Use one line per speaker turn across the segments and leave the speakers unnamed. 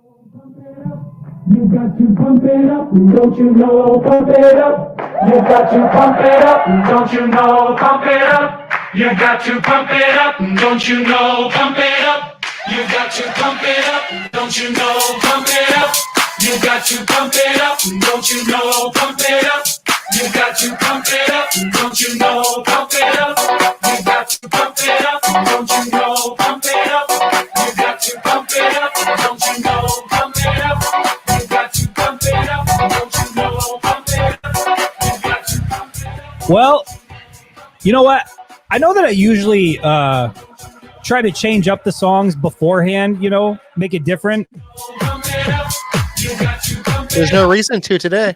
You got to pump it up, don't you know? Pump it up. You got to pump it up, don't you know? Pump it up. You got to pump it up, don't you know? Pump it up. You got to pump it up, don't you know? Pump it up. You got to pump it up, don't you know? Pump it up. You got to pump it up, don't you know? Pump it up. You got to pump it up, don't you know? Pump it up. You got to pump it up, don't you know? Pump it up. You got to pump it up, don't you know? Pump it up. You got to pump it up.
Well, you know what? I know that I usually try to change up the songs beforehand, make it different.
There's no reason to today.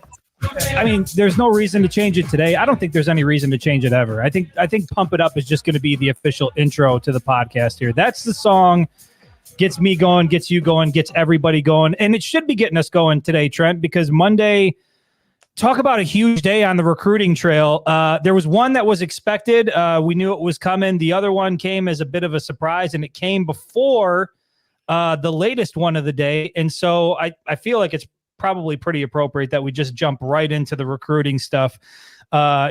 I mean, there's no reason to change it today. I don't think there's any reason to change it ever. I think Pump It Up is just going to be the official intro to the podcast here. That's the song. Gets me going, gets you going, gets everybody going. And it should be getting us going today, Trent, because Monday, talk about a huge day on the recruiting trail. There was one that was expected. We knew it was coming. The other one came as a bit of a surprise, and it came before the latest one of the day. And so I feel like it's probably pretty appropriate that we just jump right into the recruiting stuff.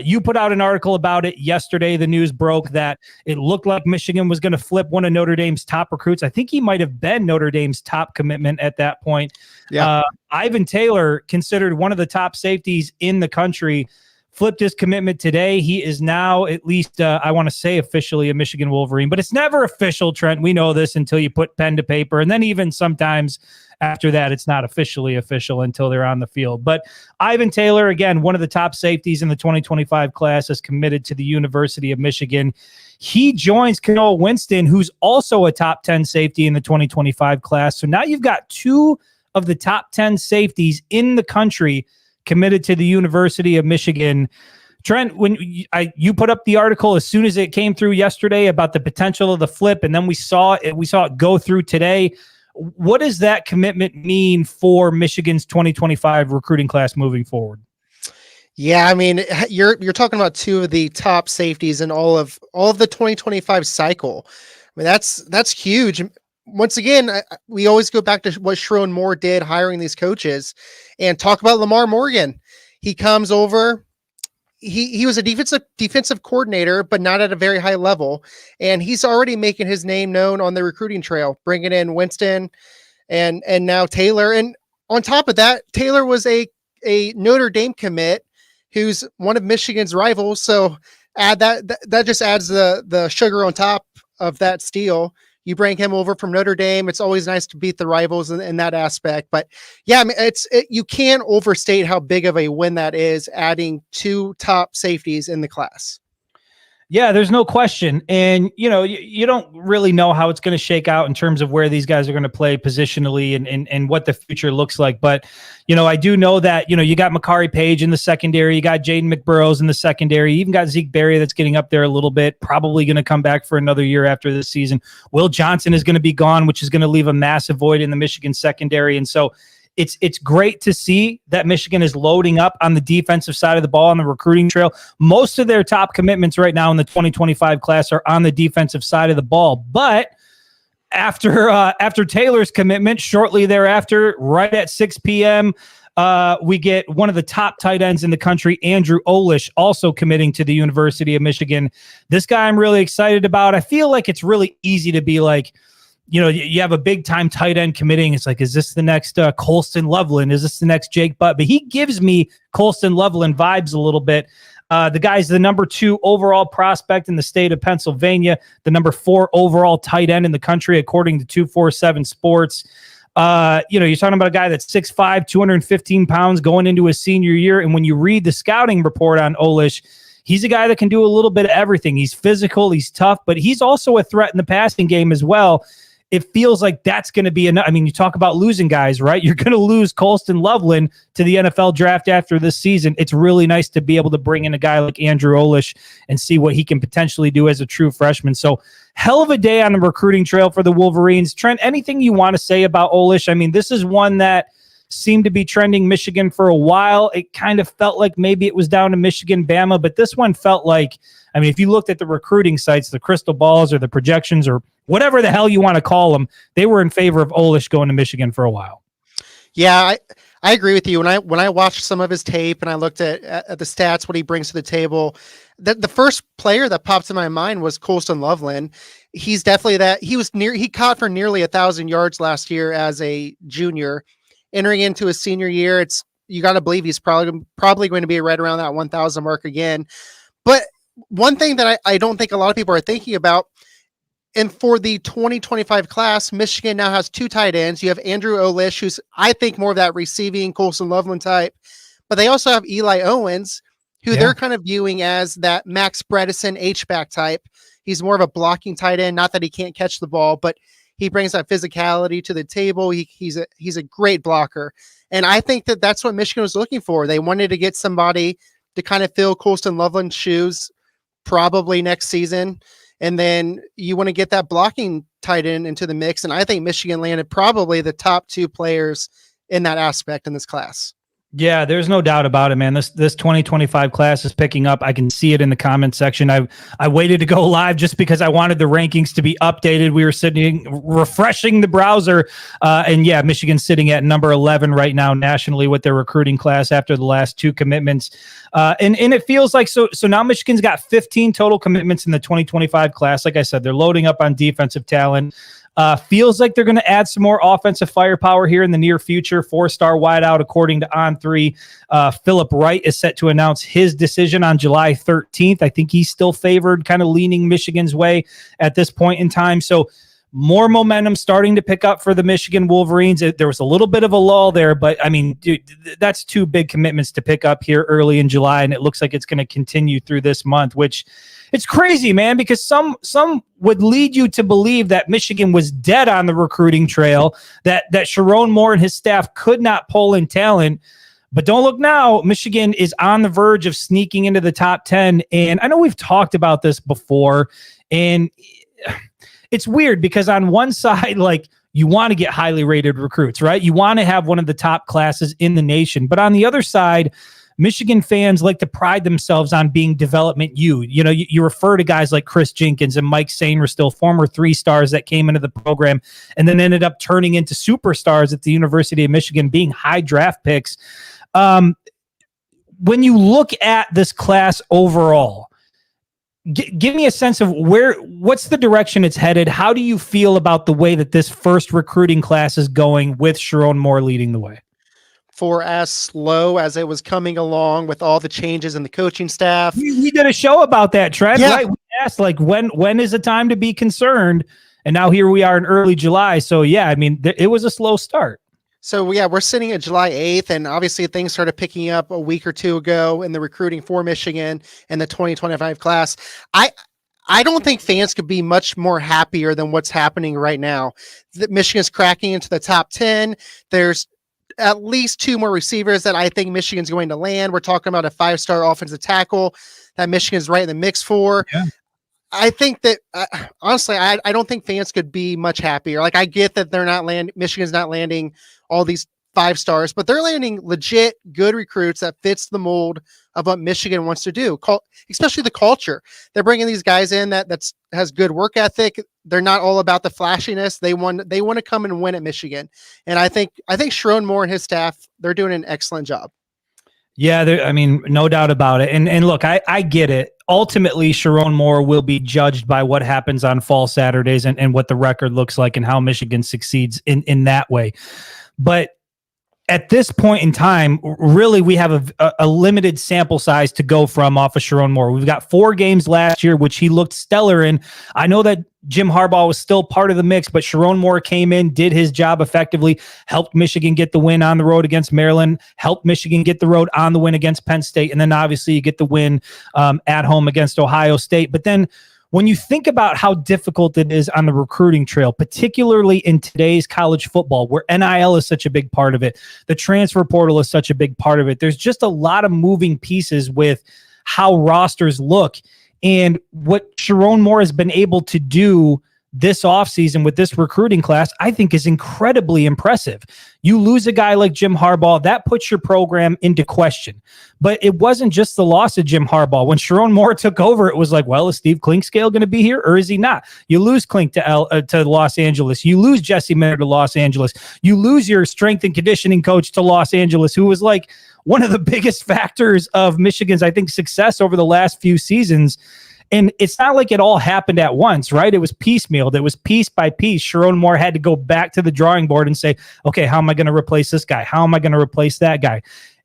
You put out an article about it yesterday. The news broke that it looked like Michigan was going to flip one of Notre Dame's top recruits. I think he might have been Notre Dame's top commitment at that point.
Yeah.
Ivan Taylor, considered one of the top safeties in the country, flipped his commitment today. He is now, at least I want to say officially, a Michigan Wolverine, but it's never official, Trent. We know this until you put pen to paper. And then even sometimes after that, it's not officially official until they're on the field. But Ivan Taylor, again, one of the top safeties in the 2025 class, is committed to the University of Michigan. He joins Kanoa Winston, who's also a top 10 safety in the 2025 class. So now you've got two of the top 10 safeties in the country committed to the University of Michigan. Trent, when you put up the article as soon as it came through yesterday about the potential of the flip, and then we saw it go through today. What does that commitment mean for Michigan's 2025 recruiting class moving forward?
Yeah, I mean, you're talking about two of the top safeties in all of the 2025 cycle. I mean, that's huge. Once again, we always go back to what Sherrone Moore did hiring these coaches, and talk about Lamar Morgan. He comes over. He was a defensive coordinator, but not at a very high level. And he's already making his name known on the recruiting trail, bringing in Winston and now Taylor. And on top of that, Taylor was a Notre Dame commit who's one of Michigan's rivals. So add that just adds the sugar on top of that steal. You bring him over from Notre Dame. It's always nice to beat the rivals in that aspect. But yeah, I mean, you can't overstate how big of a win that is, adding two top safeties in the class.
Yeah, there's no question. And, you don't really know how it's going to shake out in terms of where these guys are going to play positionally and what the future looks like. But, I do know that, you got Makari Page in the secondary. You got Jaden McBurrows in the secondary. You even got Zeke Berry that's getting up there a little bit, probably going to come back for another year after this season. Will Johnson is going to be gone, which is going to leave a massive void in the Michigan secondary. And so it's great to see that Michigan is loading up on the defensive side of the ball on the recruiting trail. Most of their top commitments right now in the 2025 class are on the defensive side of the ball. But after Taylor's commitment, shortly thereafter, right at 6 p.m., we get one of the top tight ends in the country, Andrew Olish, also committing to the University of Michigan. This guy I'm really excited about. I feel like it's really easy to be like, you have a big time tight end committing. It's like, is this the next Colston Loveland? Is this the next Jake Butt? But he gives me Colston Loveland vibes a little bit. The guy's the number 2 overall prospect in the state of Pennsylvania, the number 4 overall tight end in the country, according to 247 Sports. You're talking about a guy that's 6'5", 215 pounds going into his senior year. And when you read the scouting report on Olish, he's a guy that can do a little bit of everything. He's physical, he's tough, but he's also a threat in the passing game as well. It feels like that's going to be enough. I mean, you talk about losing guys, right? You're going to lose Colston Loveland to the NFL draft after this season. It's really nice to be able to bring in a guy like Andrew Olish and see what he can potentially do as a true freshman. So hell of a day on the recruiting trail for the Wolverines. Trent, anything you want to say about Olish? I mean, this is one that seemed to be trending Michigan for a while. It kind of felt like maybe it was down to Michigan, Bama, but this one felt like, I mean, if you looked at the recruiting sites, the crystal balls or the projections or whatever the hell you want to call them, they were in favor of Olish going to Michigan for a while.
Yeah, I agree with you. When I watched some of his tape and I looked at the stats, what he brings to the table, the first player that popped in my mind was Colston Loveland. He's definitely that. He caught for nearly 1,000 yards last year as a junior. Entering into his senior year, you got to believe he's probably going to be right around that 1,000 mark again. But one thing that I don't think a lot of people are thinking about, and for the 2025 class, Michigan now has 2 tight ends. You have Andrew Olish, who's, I think, more of that receiving Colston Loveland type. But they also have Eli Owens, who they're kind of viewing as that Max Bredesen H-back type. He's more of a blocking tight end. Not that he can't catch the ball, but he brings that physicality to the table. He's a great blocker. And I think that's what Michigan was looking for. They wanted to get somebody to kind of fill Colston Loveland's shoes probably next season. And then you want to get that blocking tight end into the mix. And I think Michigan landed probably the top 2 players in that aspect in this class.
Yeah, there's no doubt about it, man. This 2025 class is picking up. I can see it in the comment section. I waited to go live just because I wanted the rankings to be updated. We were sitting refreshing the browser, and yeah, Michigan's sitting at number 11 right now nationally with their recruiting class after the last 2 commitments. And it feels like so now Michigan's got 15 total commitments in the 2025 class. Like I said, they're loading up on defensive talent. Feels like they're going to add some more offensive firepower here in the near future. 4-star wideout, according to On3. Philip Wright is set to announce his decision on July 13th. I think he's still favored, kind of leaning Michigan's way at this point in time. So more momentum starting to pick up for the Michigan Wolverines. There was a little bit of a lull there, but I mean, dude, that's 2 big commitments to pick up here early in July, and it looks like it's going to continue through this month, which it's crazy, man, because some would lead you to believe that Michigan was dead on the recruiting trail, that Sharon Moore and his staff could not pull in talent. But don't look now. Michigan is on the verge of sneaking into the top 10. And I know we've talked about this before, and it's weird because on one side, like, you want to get highly rated recruits, right? You want to have one of the top classes in the nation. But on the other side, Michigan fans like to pride themselves on being development U. You know, you refer to guys like Chris Jenkins and Mike Sainristil, former 3-stars that came into the program and then ended up turning into superstars at the University of Michigan, being high draft picks. When you look at this class overall, give me a sense of what's the direction it's headed. How do you feel about the way that this first recruiting class is going with Sharon Moore leading the way?
For as slow as it was coming along with all the changes in the coaching staff.
We did a show about that, Trent, right? We asked, like, when is the time to be concerned? And now here we are in early July. So, yeah, I mean, it was a slow start.
So, yeah, we're sitting at July 8th, and obviously things started picking up a week or 2 ago in the recruiting for Michigan and the 2025 class. I don't think fans could be much more happier than what's happening right now. Michigan's cracking into the top 10. There's at least 2 more receivers that I think Michigan's going to land. We're talking about a 5-star offensive tackle that Michigan's right in the mix for. Yeah. I think that honestly, I don't think fans could be much happier. Like, I get that Michigan's not landing all these 5 stars, but they're landing legit good recruits that fits the mold of what Michigan wants to do, especially the culture. They're bringing these guys in that has good work ethic. They're not all about the flashiness. They want to come and win at Michigan. And I think Sharon Moore and his staff, they're doing an excellent job.
Yeah, I mean, no doubt about it. And look, I get it. Ultimately, Sharon Moore will be judged by what happens on fall Saturdays and what the record looks like and how Michigan succeeds in that way. But at this point in time, really, we have a limited sample size to go from off of Sharon Moore. We've got 4 games last year, which he looked stellar in. I know that Jim Harbaugh was still part of the mix, but Sharon Moore came in, did his job effectively, helped Michigan get the win on the road against Maryland, helped Michigan get the road on the win against Penn State, and then obviously you get the win at home against Ohio State. But then when you think about how difficult it is on the recruiting trail, particularly in today's college football, where NIL is such a big part of it, the transfer portal is such a big part of it, there's just a lot of moving pieces with how rosters look. And what Sharon Moore has been able to do this offseason with this recruiting class, I think is incredibly impressive. You lose a guy like Jim Harbaugh, that puts your program into question. But it wasn't just the loss of Jim Harbaugh. When Sharon Moore took over, it was like, well, is Steve Clinkscale going to be here or is he not? You lose Klink to Los Angeles. You lose Jesse Miller to Los Angeles. You lose your strength and conditioning coach to Los Angeles, who was like one of the biggest factors of Michigan's, I think, success over the last few seasons. And it's not like it all happened at once, right? It was piecemealed. It was piece by piece. Sharon Moore had to go back to the drawing board and say, okay, how am I going to replace this guy? How am I going to replace that guy?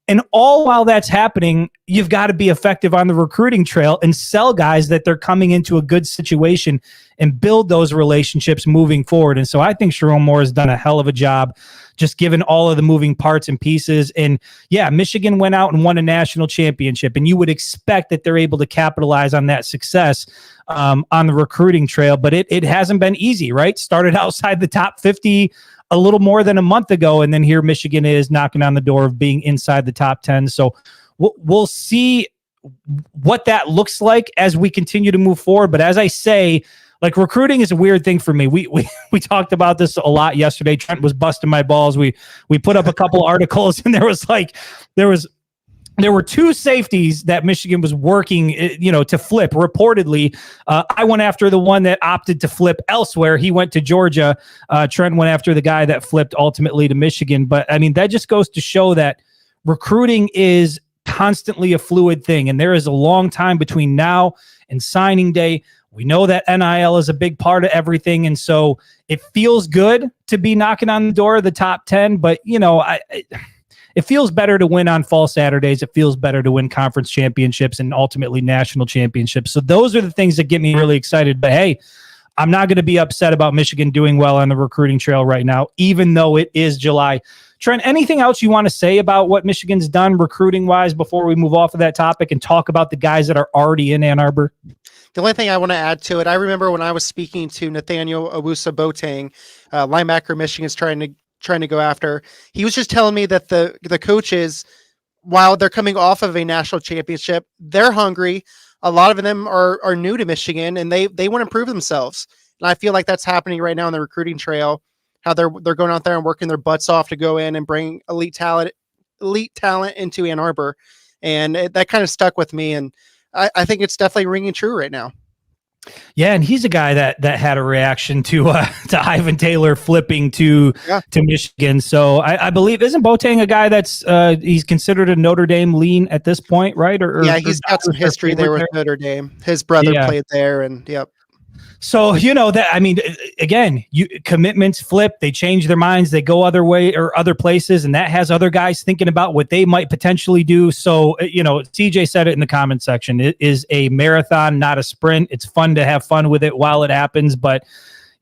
And all while that's happening, you've got to be effective on the recruiting trail and sell guys that they're coming into a good situation and build those relationships moving forward. And so I think Sharon Moore has done a hell of a job just given all of the moving parts and pieces. And yeah, Michigan went out and won a national championship, and you would expect that they're able to capitalize on that success on the recruiting trail, but it hasn't been easy, right? Started outside the top 50 a little more than a month ago, and then here Michigan is knocking on the door of being inside the top 10. So we'll see what that looks like as we continue to move forward. But as I say, like, recruiting is a weird thing for me. We talked about this a lot yesterday. Trent was busting my balls. We put up a couple articles, and there were two safeties that Michigan was working, to flip. Reportedly, I went after the one that opted to flip elsewhere. He went to Georgia. Trent went after the guy that flipped ultimately to Michigan. But I mean, that just goes to show that recruiting is constantly a fluid thing, and there is a long time between now and signing day. We know that NIL is a big part of everything, and so it feels good to be knocking on the door of the top 10, but it feels better to win on fall Saturdays. It feels better to win conference championships and ultimately national championships. So those are the things that get me really excited. But hey, I'm not going to be upset about Michigan doing well on the recruiting trail right now, even though it is July. Trent, anything else you want to say about what Michigan's done recruiting-wise before we move off of that topic and talk about the guys that are already in Ann Arbor?
The only thing I want to add to it, I remember when I was speaking to Nathaniel Owusu-Boateng, linebacker Michigan's trying to go after. He was just telling me that the coaches, while they're coming off of a national championship, they're hungry. A lot of them are new to Michigan, and they want to prove themselves. And I feel like that's happening right now on the recruiting trail, how they're going out there and working their butts off to go in and bring elite talent into Ann Arbor. And that kind of stuck with me. And I think it's definitely ringing true right now.
Yeah, and he's a guy that had a reaction to Ivan Taylor flipping to Michigan. So I believe, isn't Boateng a guy that's he's considered a Notre Dame lean at this point, right?
He's got some history there with Notre Dame. His brother played there, and yep.
So, again, commitments flip, they change their minds, they go other way or other places, and that has other guys thinking about what they might potentially do. So, TJ said it in the comment section. It is a marathon, not a sprint. It's fun to have fun with it while it happens, but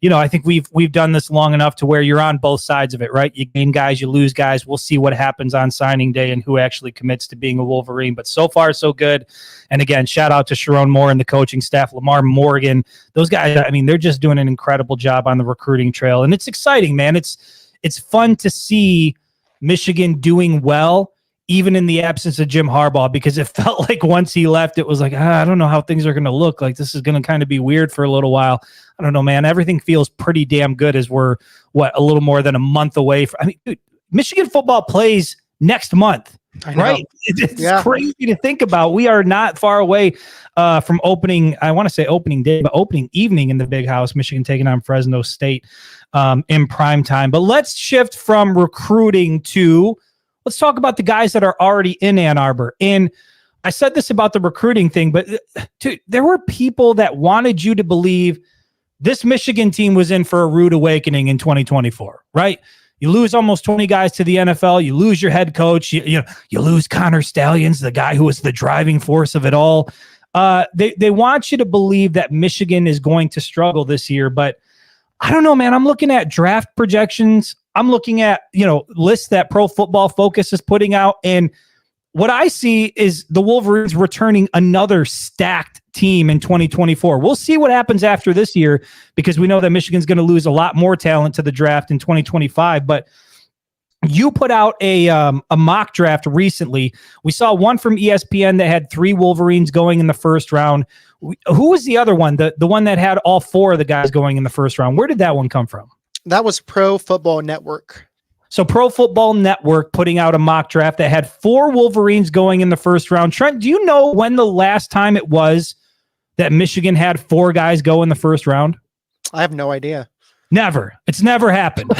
I think we've done this long enough to where you're on both sides of it, right? You gain guys, you lose guys. We'll see what happens on signing day and who actually commits to being a Wolverine. But so far, so good. And again, shout out to Sharon Moore and the coaching staff, Lamar Morgan. Those guys, they're just doing an incredible job on the recruiting trail. And it's exciting, man. It's fun to see Michigan doing well, even in the absence of Jim Harbaugh, because it felt like once he left, it was like, I don't know how things are going to look. Like, this is going to kind of be weird for a little while. I don't know, man. Everything feels pretty damn good as we're, a little more than a month away. Dude, Michigan football plays next month, right? It's crazy to think about. We are not far away from opening, I want to say opening day, but opening evening in the Big House, Michigan taking on Fresno State in prime time. But let's shift from recruiting to, let's talk about the guys that are already in Ann Arbor. And I said this about the recruiting thing, but dude, there were people that wanted you to believe this Michigan team was in for a rude awakening in 2024, right? You lose almost 20 guys to the NFL. You lose your head coach. You lose Connor Stallions, the guy who was the driving force of it all. They want you to believe that Michigan is going to struggle this year, but I don't know, man. I'm looking at draft projections. I'm looking at, lists that Pro Football Focus is putting out. And what I see is the Wolverines returning another stacked team in 2024. We'll see what happens after this year, because we know that Michigan's going to lose a lot more talent to the draft in 2025. But you put out a mock draft recently. We saw one from ESPN that had 3 Wolverines going in the first round. Who was the other one? The one that had all four of the guys going in the first round. Where did that one come from?
That was Pro Football Network.
So Pro Football Network putting out a mock draft that had 4 Wolverines going in the first round. Trent, do you know when the last time it was that Michigan had 4 guys go in the first round?
I have no idea.
Never. It's never happened.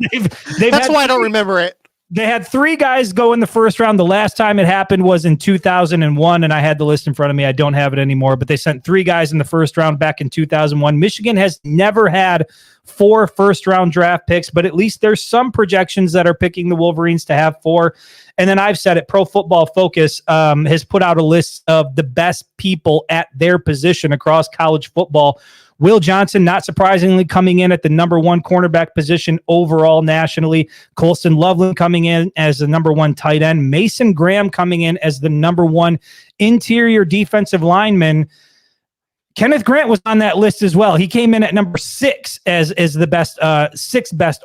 That's why I don't remember it.
They had 3 guys go in the first round. The last time it happened was in 2001, and I had the list in front of me. I don't have it anymore, but they sent 3 guys in the first round back in 2001. Michigan has never had 4 first-round draft picks, but at least there's some projections that are picking the Wolverines to have 4. And then I've said it, Pro Football Focus has put out a list of the best people at their position across college football. Will Johnson, not surprisingly, coming in at the number 1 cornerback position overall nationally. Colston Loveland coming in as the number 1 tight end. Mason Graham coming in as the number 1 interior defensive lineman. Kenneth Grant was on that list as well. He came in at number 6 as the best, 6th best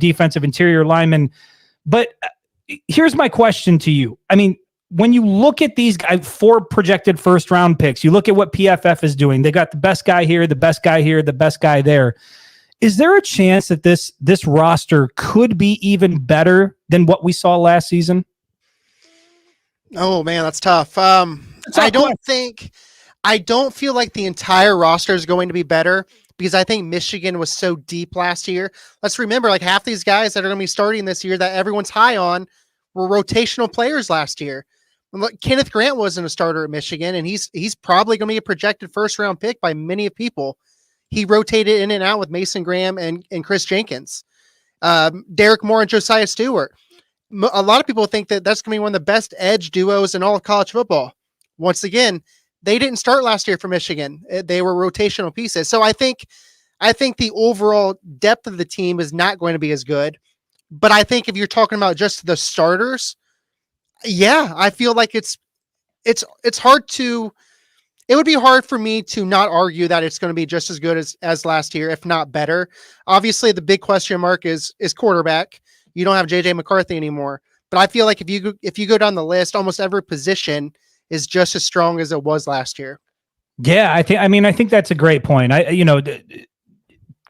defensive interior lineman. But here's my question to you. I mean, when you look at these guys, 4 projected first round picks, you look at what PFF is doing. They got the best guy here, the best guy here, the best guy there. Is there a chance that this roster could be even better than what we saw last season?
Oh man, that's tough. I don't feel like the entire roster is going to be better because I think Michigan was so deep last year. Let's remember, like half these guys that are going to be starting this year that everyone's high on were rotational players last year. Look, Kenneth Grant wasn't a starter at Michigan, and he's probably going to be a projected first-round pick by many people. He rotated in and out with Mason Graham and Chris Jenkins, Derek Moore and Josiah Stewart. A lot of people think that that's going to be one of the best edge duos in all of college football. Once again, they didn't start last year for Michigan. They were rotational pieces. So I think the overall depth of the team is not going to be as good. But I think if you're talking about just the starters, yeah, I feel like it's hard to. It would be hard for me to not argue that it's going to be just as good as last year, if not better. Obviously, the big question mark is quarterback. You don't have JJ McCarthy anymore, but I feel like if you go down the list, almost every position is just as strong as it was last year.
Yeah, I think that's a great point.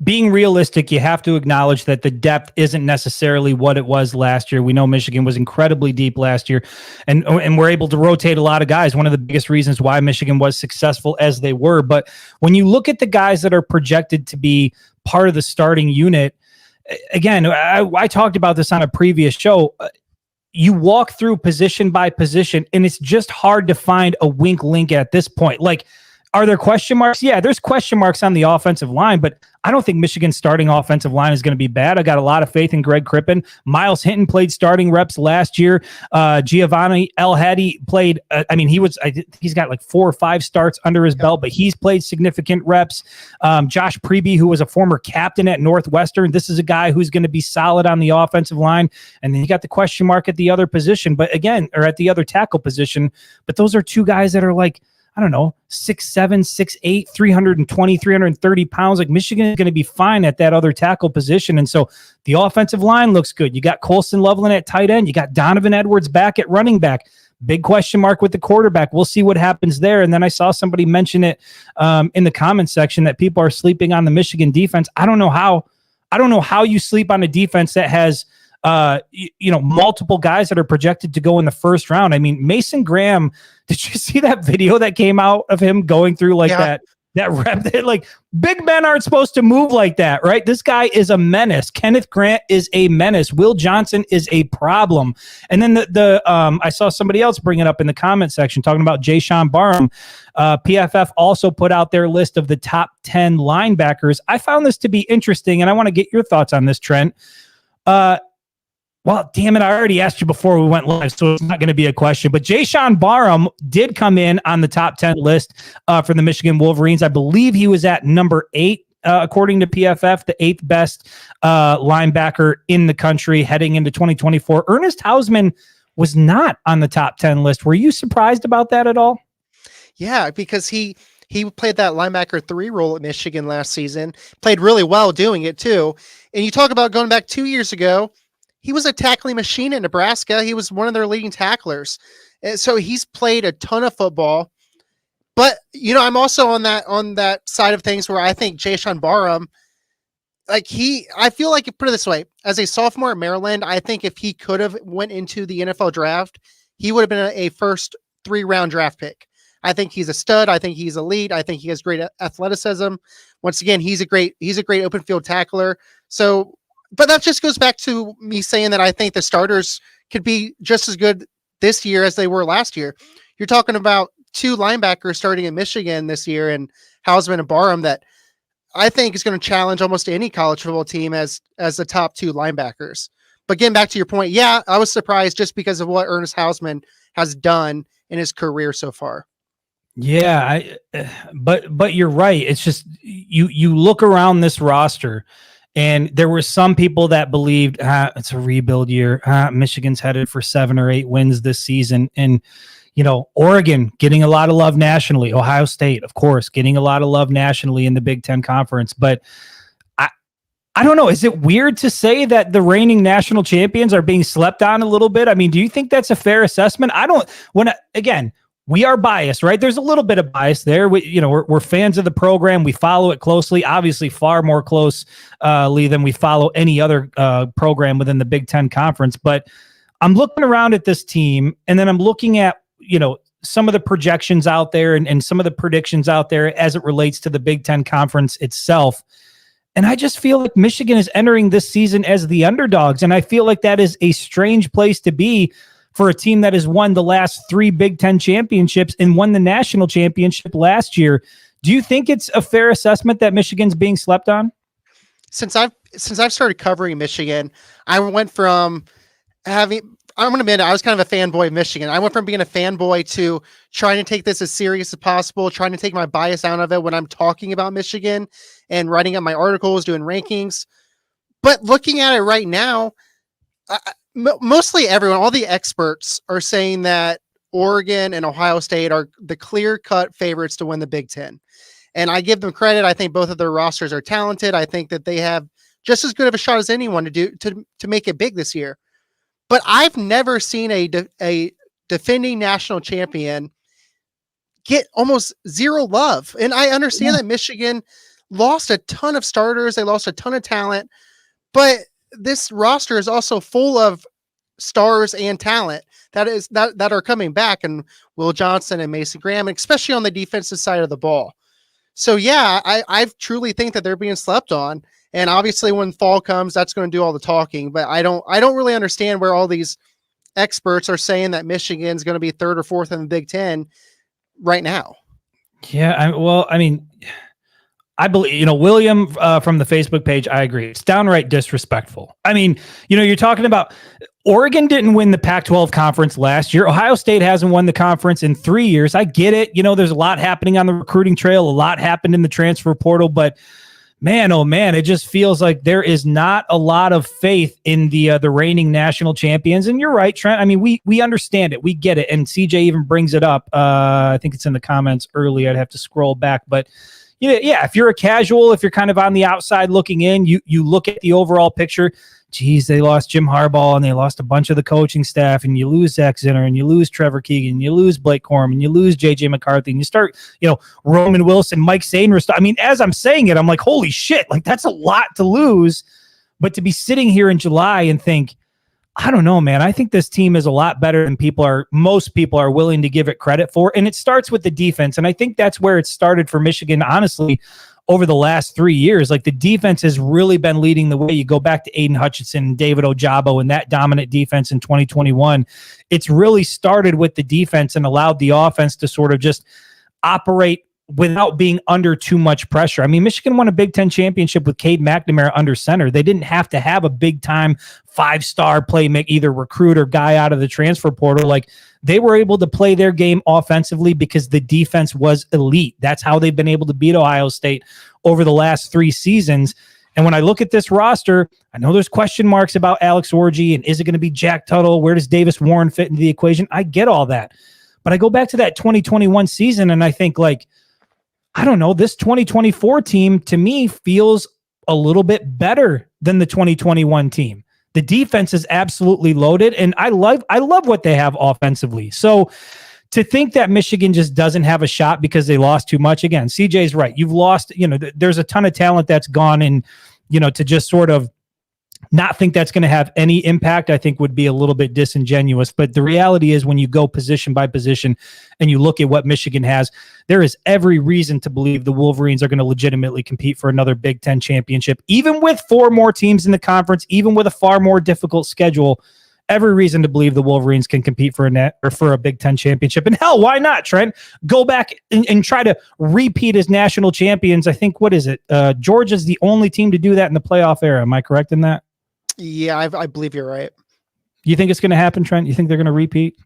Being realistic, you have to acknowledge that the depth isn't necessarily what it was last year. We know Michigan was incredibly deep last year, and we're able to rotate a lot of guys. One of the biggest reasons why Michigan was successful as they were. But when you look at the guys that are projected to be part of the starting unit, again, I talked about this on a previous show. You walk through position by position, and it's just hard to find a wink link at this point. Like, are there question marks? Yeah, there's question marks on the offensive line, but I don't think Michigan's starting offensive line is going to be bad. I got a lot of faith in Greg Crippen. Miles Hinton played starting reps last year. Giovanni El Hadi played. He's got like 4 or 5 starts under his belt, but he's played significant reps. Josh Preby, who was a former captain at Northwestern, this is a guy who's going to be solid on the offensive line. And then you got the question mark at the other position, or at the other tackle position. But those are 2 guys that are like, I don't know, 6'7", 6'8", 320, 330 pounds. Like Michigan is going to be fine at that other tackle position. And so the offensive line looks good. You got Colston Loveland at tight end. You got Donovan Edwards back at running back. Big question mark with the quarterback. We'll see what happens there. And then I saw somebody mention it in the comments section that people are sleeping on the Michigan defense. I don't know how you sleep on a defense that has multiple guys that are projected to go in the first round. I mean, Mason Graham, did you see that video that came out of him going through that rep? Like, big men aren't supposed to move like that, right? This guy is a menace. Kenneth Grant is a menace. Will Johnson is a problem. And then I saw somebody else bring it up in the comment section talking about Jay-Sean Barham. PFF also put out their list of the top 10 linebackers. I found this to be interesting, and I want to get your thoughts on this, Trent. Well, damn it, I already asked you before we went live, so it's not going to be a question. But Jay-Sean Barham did come in on the top 10 list for the Michigan Wolverines. I believe he was at number 8, according to PFF, the 8th best linebacker in the country heading into 2024. Ernest Hausman was not on the top 10 list. Were you surprised about that at all?
Yeah, because he played that linebacker 3 role at Michigan last season, played really well doing it too. And you talk about going back 2 years ago, he was a tackling machine in Nebraska. He was one of their leading tacklers. And so he's played a ton of football. But I'm also on that side of things where I think Jayshawn Barham, I feel like, put it this way, as a sophomore at Maryland, I think if he could have went into the NFL draft, he would have been a first 3-round draft pick. I think he's a stud. I think he's elite. I think he has great athleticism. Once again, he's a great open field tackler. So, but that just goes back to me saying that I think the starters could be just as good this year as they were last year. You're talking about 2 linebackers starting at Michigan this year, and Hausman and Barham, that I think is going to challenge almost any college football team as the top 2 linebackers. But getting back to your point, yeah, I was surprised just because of what Ernest Hausman has done in his career so far.
Yeah, but you're right. It's just you look around this roster, and there were some people that believed it's a rebuild year. Michigan's headed for 7 or 8 wins this season, and Oregon getting a lot of love nationally. Ohio State, of course, getting a lot of love nationally in the Big Ten Conference. But I don't know. Is it weird to say that the reigning national champions are being slept on a little bit? I mean, do you think that's a fair assessment? Again, we are biased, right? There's a little bit of bias there. We're fans of the program. We follow it closely, obviously far more closely than we follow any other program within the Big Ten Conference. But I'm looking around at this team, and then I'm looking at, some of the projections out there and some of the predictions out there as it relates to the Big Ten Conference itself. And I just feel like Michigan is entering this season as the underdogs. And I feel like that is a strange place to be for a team that has won the last 3 Big Ten championships and won the national championship last year. Do you think it's a fair assessment that Michigan's being slept on?
Since I've started covering Michigan, I went from I'm going to admit, I was kind of a fanboy of Michigan. I went from being a fanboy to trying to take this as serious as possible, trying to take my bias out of it when I'm talking about Michigan and writing up my articles, doing rankings. But looking at it right now, mostly everyone, all the experts are saying that Oregon and Ohio State are the clear-cut favorites to win the Big Ten. And I give them credit. I think both of their rosters are talented. I think that they have just as good of a shot as anyone to make it big this year. But I've never seen a defending national champion get almost zero love. And I understand that Michigan lost a ton of starters. They lost a ton of talent. But this roster is also full of stars and talent that are coming back, and Will Johnson and Mason Graham, especially on the defensive side of the ball. So yeah, I truly think that they're being slept on. And obviously when fall comes, that's going to do all the talking, but I don't really understand where all these experts are saying that Michigan's going to be 3rd or 4th in the Big Ten right now.
Yeah. I believe, William from the Facebook page, I agree. It's downright disrespectful. I mean, you're talking about Oregon didn't win the Pac-12 conference last year. Ohio State hasn't won the conference in 3 years. I get it. There's a lot happening on the recruiting trail. A lot happened in the transfer portal, but man, oh man, it just feels like there is not a lot of faith in the reigning national champions. And you're right, Trent. I mean, we understand it. We get it. And CJ even brings it up. I think it's in the comments early. I'd have to scroll back, but yeah, if you're a casual, if you're kind of on the outside looking in, you look at the overall picture. Geez, they lost Jim Harbaugh and they lost a bunch of the coaching staff, and you lose Zach Zinner and you lose Trevor Keegan, and you lose Blake Corum and you lose JJ McCarthy, and you start, Roman Wilson, Mike Sainristil. I mean, as I'm saying it, I'm like, holy shit, like that's a lot to lose. But to be sitting here in July and think, I don't know, man, I think this team is a lot better than most people are willing to give it credit for. And it starts with the defense. And I think that's where it started for Michigan, honestly, over the last 3 years. Like the defense has really been leading the way. You go back to Aiden Hutchinson and David Ojabo and that dominant defense in 2021. It's really started with the defense and allowed the offense to sort of just operate without being under too much pressure. I mean, Michigan won a Big Ten championship with Cade McNamara under center. They didn't have to have a big-time 5-star playmaker, either recruit or guy out of the transfer portal. Like, they were able to play their game offensively because the defense was elite. That's how they've been able to beat Ohio State over the last 3 seasons. And when I look at this roster, I know there's question marks about Alex Orji and is it going to be Jack Tuttle? Where does Davis Warren fit into the equation? I get all that. But I go back to that 2021 season and I think, like, I don't know, this 2024 team to me feels a little bit better than the 2021 team. The defense is absolutely loaded, and I love what they have offensively. So to think that Michigan just doesn't have a shot because they lost too much. Again, CJ's right. You've lost, there's a ton of talent that's gone, and, to just sort of not think that's going to have any impact, I think would be a little bit disingenuous. But the reality is, when you go position by position and you look at what Michigan has, there is every reason to believe the Wolverines are going to legitimately compete for another Big Ten championship, even with 4 more teams in the conference, even with a far more difficult schedule. Every reason to believe the Wolverines can compete for a Big Ten championship. And hell, why not, Trent? Go back and try to repeat as national champions. I think, what is it? Georgia's the only team to do that in the playoff era. Am I correct in that?
Yeah, I believe you're right.
You think it's going to happen, Trent? You think they're going to repeat?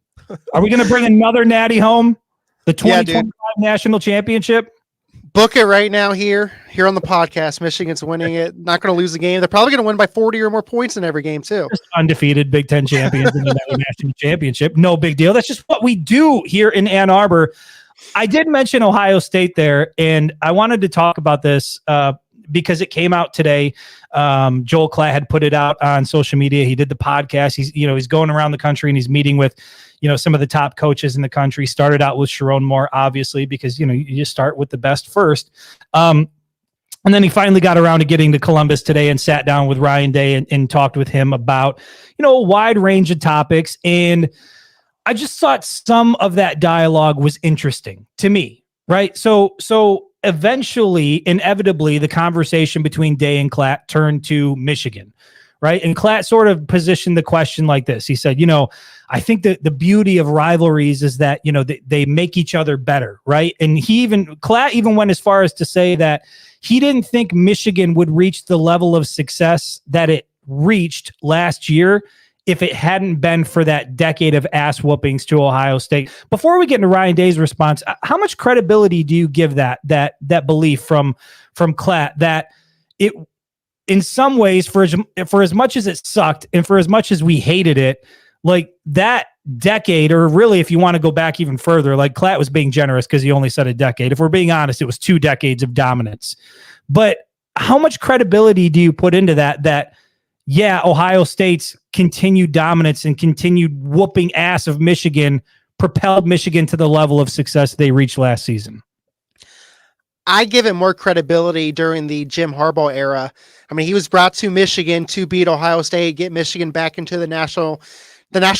Are we going to bring another natty home? The 2025 national championship?
Book it right now here on the podcast. Michigan's winning it. Not going to lose the game. They're probably going to win by 40 or more points in every game too.
Just undefeated Big Ten champions in the national championship. No big deal. That's just what we do here in Ann Arbor. I did mention Ohio State there, and I wanted to talk about this because it came out today. Joel Klatt had put it out on social media. He did the podcast. He's going around the country and he's meeting with, some of the top coaches in the country. Started out with Sharon Moore, obviously, because, you just start with the best first. And then he finally got around to getting to Columbus today and sat down with Ryan Day and talked with him about, a wide range of topics. And I just thought some of that dialogue was interesting to me, right? So inevitably, the conversation between Day and Klatt turned to Michigan, right? And Klatt sort of positioned the question like this. He said, I think that the beauty of rivalries is that, they make each other better, right? And Klatt even went as far as to say that he didn't think Michigan would reach the level of success that it reached last year if it hadn't been for that decade of ass whoopings to Ohio State. Before we get into Ryan Day's response, how much credibility do you give that belief from Klatt that it, in some ways, for as much as it sucked and for as much as we hated it, like that decade, or really, if you want to go back even further, like Klatt was being generous because he only said a decade. If we're being honest, it was 2 decades of dominance. But how much credibility do you put into that, yeah, Ohio State's continued dominance and continued whooping ass of Michigan propelled Michigan to the level of success they reached last season?
I give it more credibility during the Jim Harbaugh era. I mean, he was brought to Michigan to beat Ohio State, get Michigan back into the national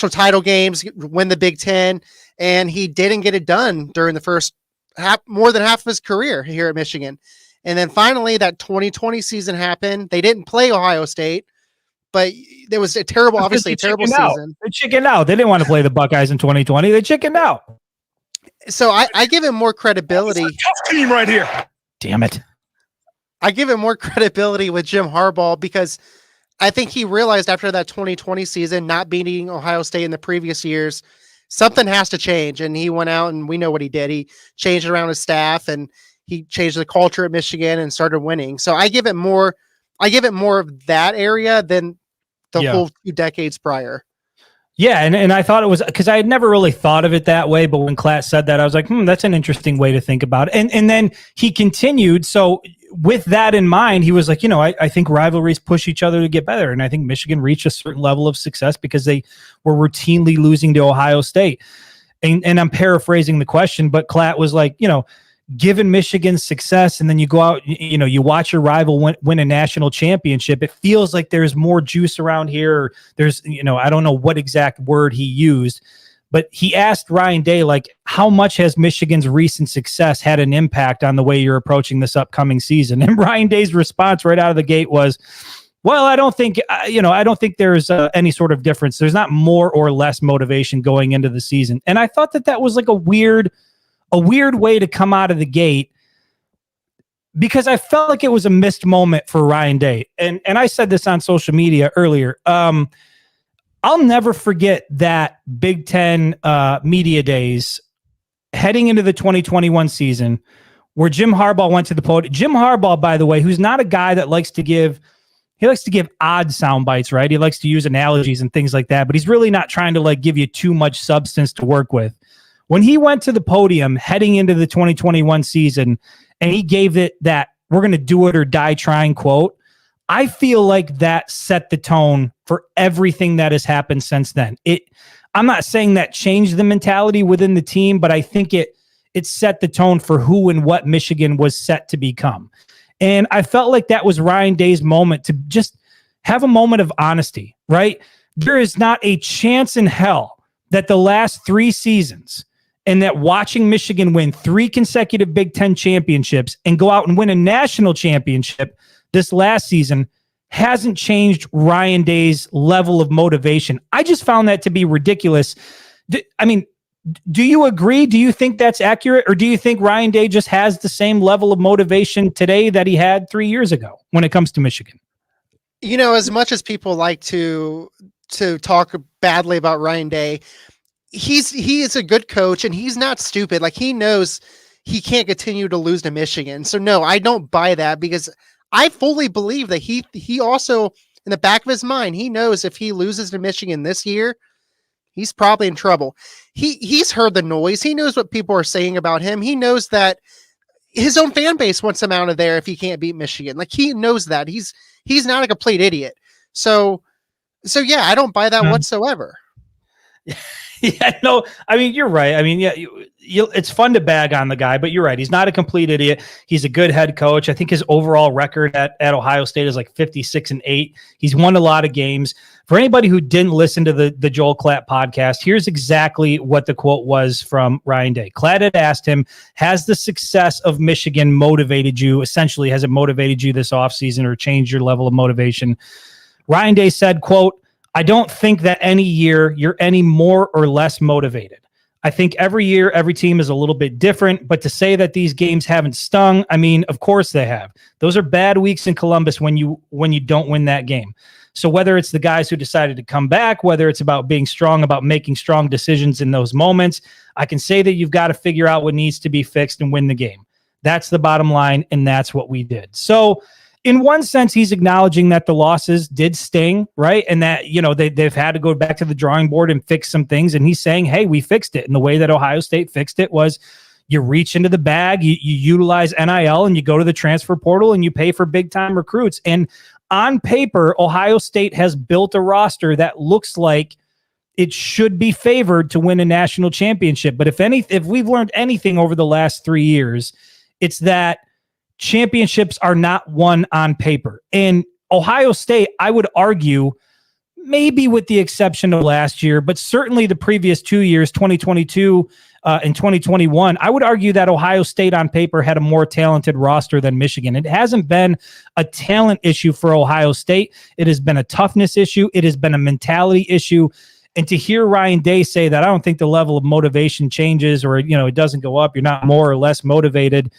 title games, win the Big Ten, and he didn't get it done during the first more than half of his career here at Michigan. And then finally, that 2020 season happened. They didn't play Ohio State, but there was obviously a terrible season.
They chickened out. They didn't want to play the Buckeyes in 2020. They chickened out.
So I give him more credibility.
Tough team right here.
Damn it.
I give it more credibility with Jim Harbaugh because I think he realized after that 2020 season, not beating Ohio State in the previous years, something has to change. And he went out and we know what he did. He changed around his staff and he changed the culture at Michigan and started winning. So I give it more of that area than the whole 2 decades prior.
Yeah, and I thought it was because I had never really thought of it that way, but when Klatt said that, I was like, that's an interesting way to think about it. And then he continued. So with that in mind, he was like, I think rivalries push each other to get better. And I think Michigan reached a certain level of success because they were routinely losing to Ohio State. And I'm paraphrasing the question, but Klatt was like, given Michigan's success, and then you go out, you watch your rival win a national championship, it feels like there's more juice around here. There's, I don't know what exact word he used, but he asked Ryan Day, like, how much has Michigan's recent success had an impact on the way you're approaching this upcoming season? And Ryan Day's response right out of the gate was, well, I don't think there's any sort of difference. There's not more or less motivation going into the season. And I thought that was like a weird way to come out of the gate, because I felt like it was a missed moment for Ryan Day. And I said this on social media earlier. I'll never forget that Big Ten media days heading into the 2021 season where Jim Harbaugh went to the podium. Jim Harbaugh, by the way, who's not a guy that likes to give odd sound bites, right? He likes to use analogies and things like that, but he's really not trying to like give you too much substance to work with. When he went to the podium heading into the 2021 season and he gave it that we're going to do it or die trying quote, I feel like that set the tone for everything that has happened since then. I'm not saying that changed the mentality within the team, but I think it set the tone for who and what Michigan was set to become. And I felt like that was Ryan Day's moment to just have a moment of honesty, right? There is not a chance in hell that the last 3 seasons and that watching Michigan win 3 consecutive Big Ten championships and go out and win a national championship this last season hasn't changed Ryan Day's level of motivation. I just found that to be ridiculous. Do you agree? Do you think that's accurate? Or do you think Ryan Day just has the same level of motivation today that he had 3 years ago when it comes to Michigan?
As much as people like to talk badly about Ryan Day, he is a good coach and he's not stupid. Like, he knows he can't continue to lose to Michigan. So no, I don't buy that, because I fully believe that he also, in the back of his mind, he knows if he loses to Michigan this year, he's probably in trouble. He's heard the noise. He knows what people are saying about him. He knows that his own fan base wants him out of there if he can't beat Michigan. Like, he knows that. He's not a complete idiot. So yeah, I don't buy that whatsoever.
Yeah, no, I mean, you're right. I mean, yeah, it's fun to bag on the guy, but you're right. He's not a complete idiot. He's a good head coach. I think his overall record at Ohio State is like 56-8. He's won a lot of games. For anybody who didn't listen to the Joel Klatt podcast, here's exactly what the quote was from Ryan Day. Klatt had asked him, has the success of Michigan motivated you? Essentially, has it motivated you this offseason or changed your level of motivation? Ryan Day said, quote, I don't think that any year you're any more or less motivated. I think every year, every team is a little bit different, but to say that these games haven't stung, I mean, of course they have. Those are bad weeks in Columbus when you don't win that game. So whether it's the guys who decided to come back, whether it's about being strong, about making strong decisions in those moments, I can say that you've got to figure out what needs to be fixed and win the game. That's the bottom line, and that's what we did. So in one sense, he's acknowledging that the losses did sting, right? And that, they've had to go back to the drawing board and fix some things. And he's saying, hey, we fixed it. And the way that Ohio State fixed it was you reach into the bag, you utilize NIL, and you go to the transfer portal and you pay for big time recruits. And on paper, Ohio State has built a roster that looks like it should be favored to win a national championship. But if we've learned anything over the last 3 years, it's that championships are not won on paper. And Ohio State, I would argue, maybe with the exception of last year, but certainly the previous 2 years, 2022 and 2021, I would argue that Ohio State on paper had a more talented roster than Michigan. It hasn't been a talent issue for Ohio State. It has been a toughness issue. It has been a mentality issue. And to hear Ryan Day say that, I don't think the level of motivation changes or, it doesn't go up. You're not more or less motivated.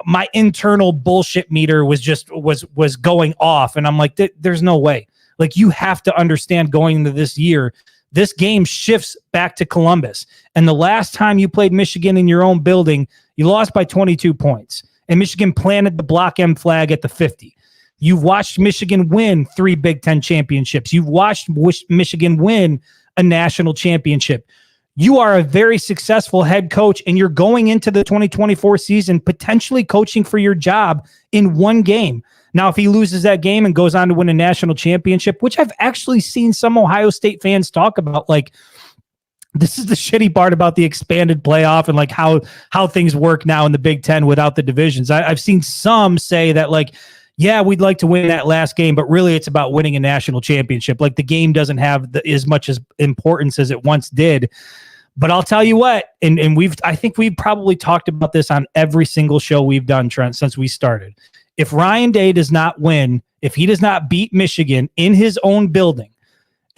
My internal bullshit meter was going off. And I'm like, there's no way. Like, you have to understand going into this year, this game shifts back to Columbus. And the last time you played Michigan in your own building, you lost by 22 points. And Michigan planted the Block M flag at the 50. You've watched Michigan win 3 Big Ten championships. You've watched Michigan win a national championship. You are a very successful head coach, and you're going into the 2024 season potentially coaching for your job in one game. Now, if he loses that game and goes on to win a national championship, which I've actually seen some Ohio State fans talk about, like, this is the shitty part about the expanded playoff and like how things work now in the Big Ten without the divisions. I've seen some say that, like, yeah, we'd like to win that last game, but really it's about winning a national championship. Like, the game doesn't have as much as importance as it once did. But I'll tell you what, and I think we've probably talked about this on every single show we've done, Trent, since we started. If Ryan Day does not win, if he does not beat Michigan in his own building,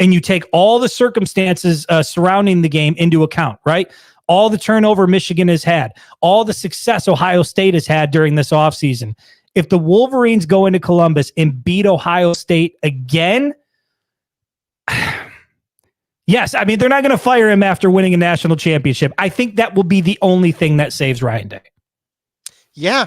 and you take all the circumstances surrounding the game into account, right? All the turnover Michigan has had, all the success Ohio State has had during this offseason. If the Wolverines go into Columbus and beat Ohio State again, yes, I mean, they're not going to fire him after winning a national championship. I think that will be the only thing that saves Ryan Day.
Yeah.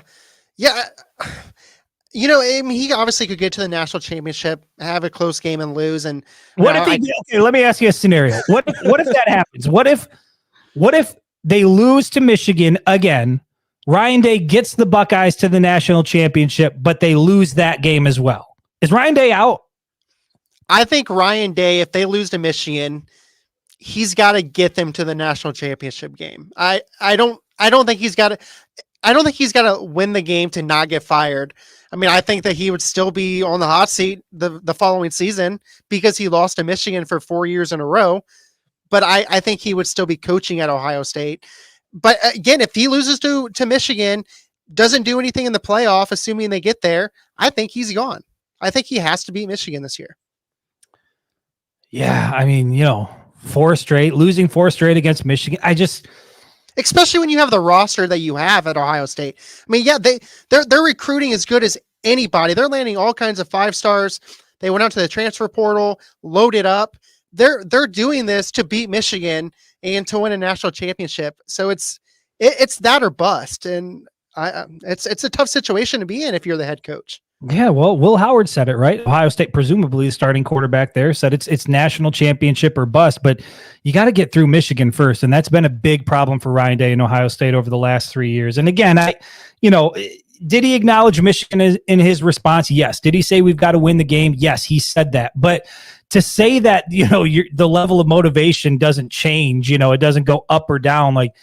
Yeah. I mean, he obviously could get to the national championship, have a close game and lose. And
okay, let me ask you a scenario. What if that happens? What if they lose to Michigan again? Ryan Day gets the Buckeyes to the national championship, but they lose that game as well. Is Ryan Day out?
I think Ryan Day, if they lose to Michigan, he's got to get them to the national championship game. I don't think he's got to. I don't think he's got to win the game to not get fired. I mean, I think that he would still be on the hot seat the following season because he lost to Michigan for 4 years in a row. But I think he would still be coaching at Ohio State. But again, if he loses to Michigan, doesn't do anything in the playoff, assuming they get there, I think he's gone. I think he has to beat Michigan this year.
Yeah, I mean, losing 4 straight against Michigan.
Especially when you have the roster that you have at Ohio State. I mean, yeah, they're recruiting as good as anybody. They're landing all kinds of 5 stars. They went out to the transfer portal, loaded up. They're doing this to beat Michigan and to win a national championship. So it's that or bust, and it's a tough situation to be in if you're the head coach.
Yeah, well, Will Howard said it, right? Ohio State, presumably the starting quarterback there, said it's national championship or bust, but you got to get through Michigan first, and that's been a big problem for Ryan Day in Ohio State over the last 3 years. And again, did he acknowledge Michigan in his response? Yes. Did he say we've got to win the game? Yes, he said that. But to say that, the level of motivation doesn't change, it doesn't go up or down, like,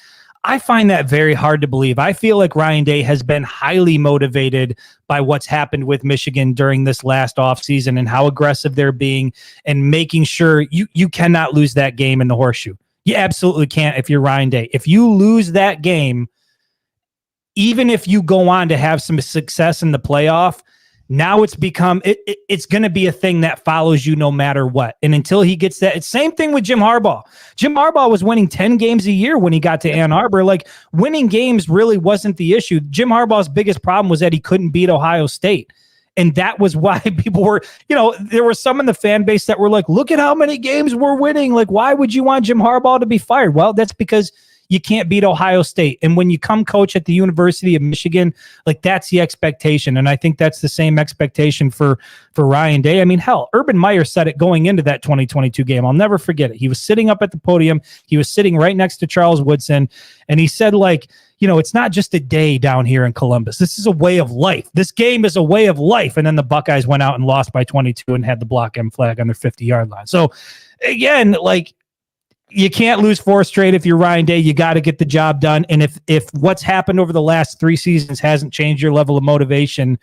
I find that very hard to believe. I feel like Ryan Day has been highly motivated by what's happened with Michigan during this last offseason and how aggressive they're being and making sure you cannot lose that game in the horseshoe. You absolutely can't if you're Ryan Day. If you lose that game, even if you go on to have some success in the playoff, now it's become it's going to be a thing that follows you no matter what. And until he gets that, it's same thing with Jim Harbaugh. Jim Harbaugh was winning 10 games a year when he got to Ann Arbor. Like, winning games really wasn't the issue. Jim Harbaugh's biggest problem was that he couldn't beat Ohio State. And that was why people were, there were some in the fan base that were like, look at how many games we're winning. Like, why would you want Jim Harbaugh to be fired? Well, that's because you can't beat Ohio State. And when you come coach at the University of Michigan, like, that's the expectation. And I think that's the same expectation for Ryan Day. I mean, hell, Urban Meyer said it going into that 2022 game. I'll never forget it. He was sitting up at the podium. He was sitting right next to Charles Woodson. And he said, like, it's not just a day down here in Columbus. This is a way of life. This game is a way of life. And then the Buckeyes went out and lost by 22 and had the block M flag on their 50-yard line. So again, like, you can't lose 4 straight if you're Ryan Day. You got to get the job done. And if what's happened over the last 3 seasons hasn't changed your level of motivation,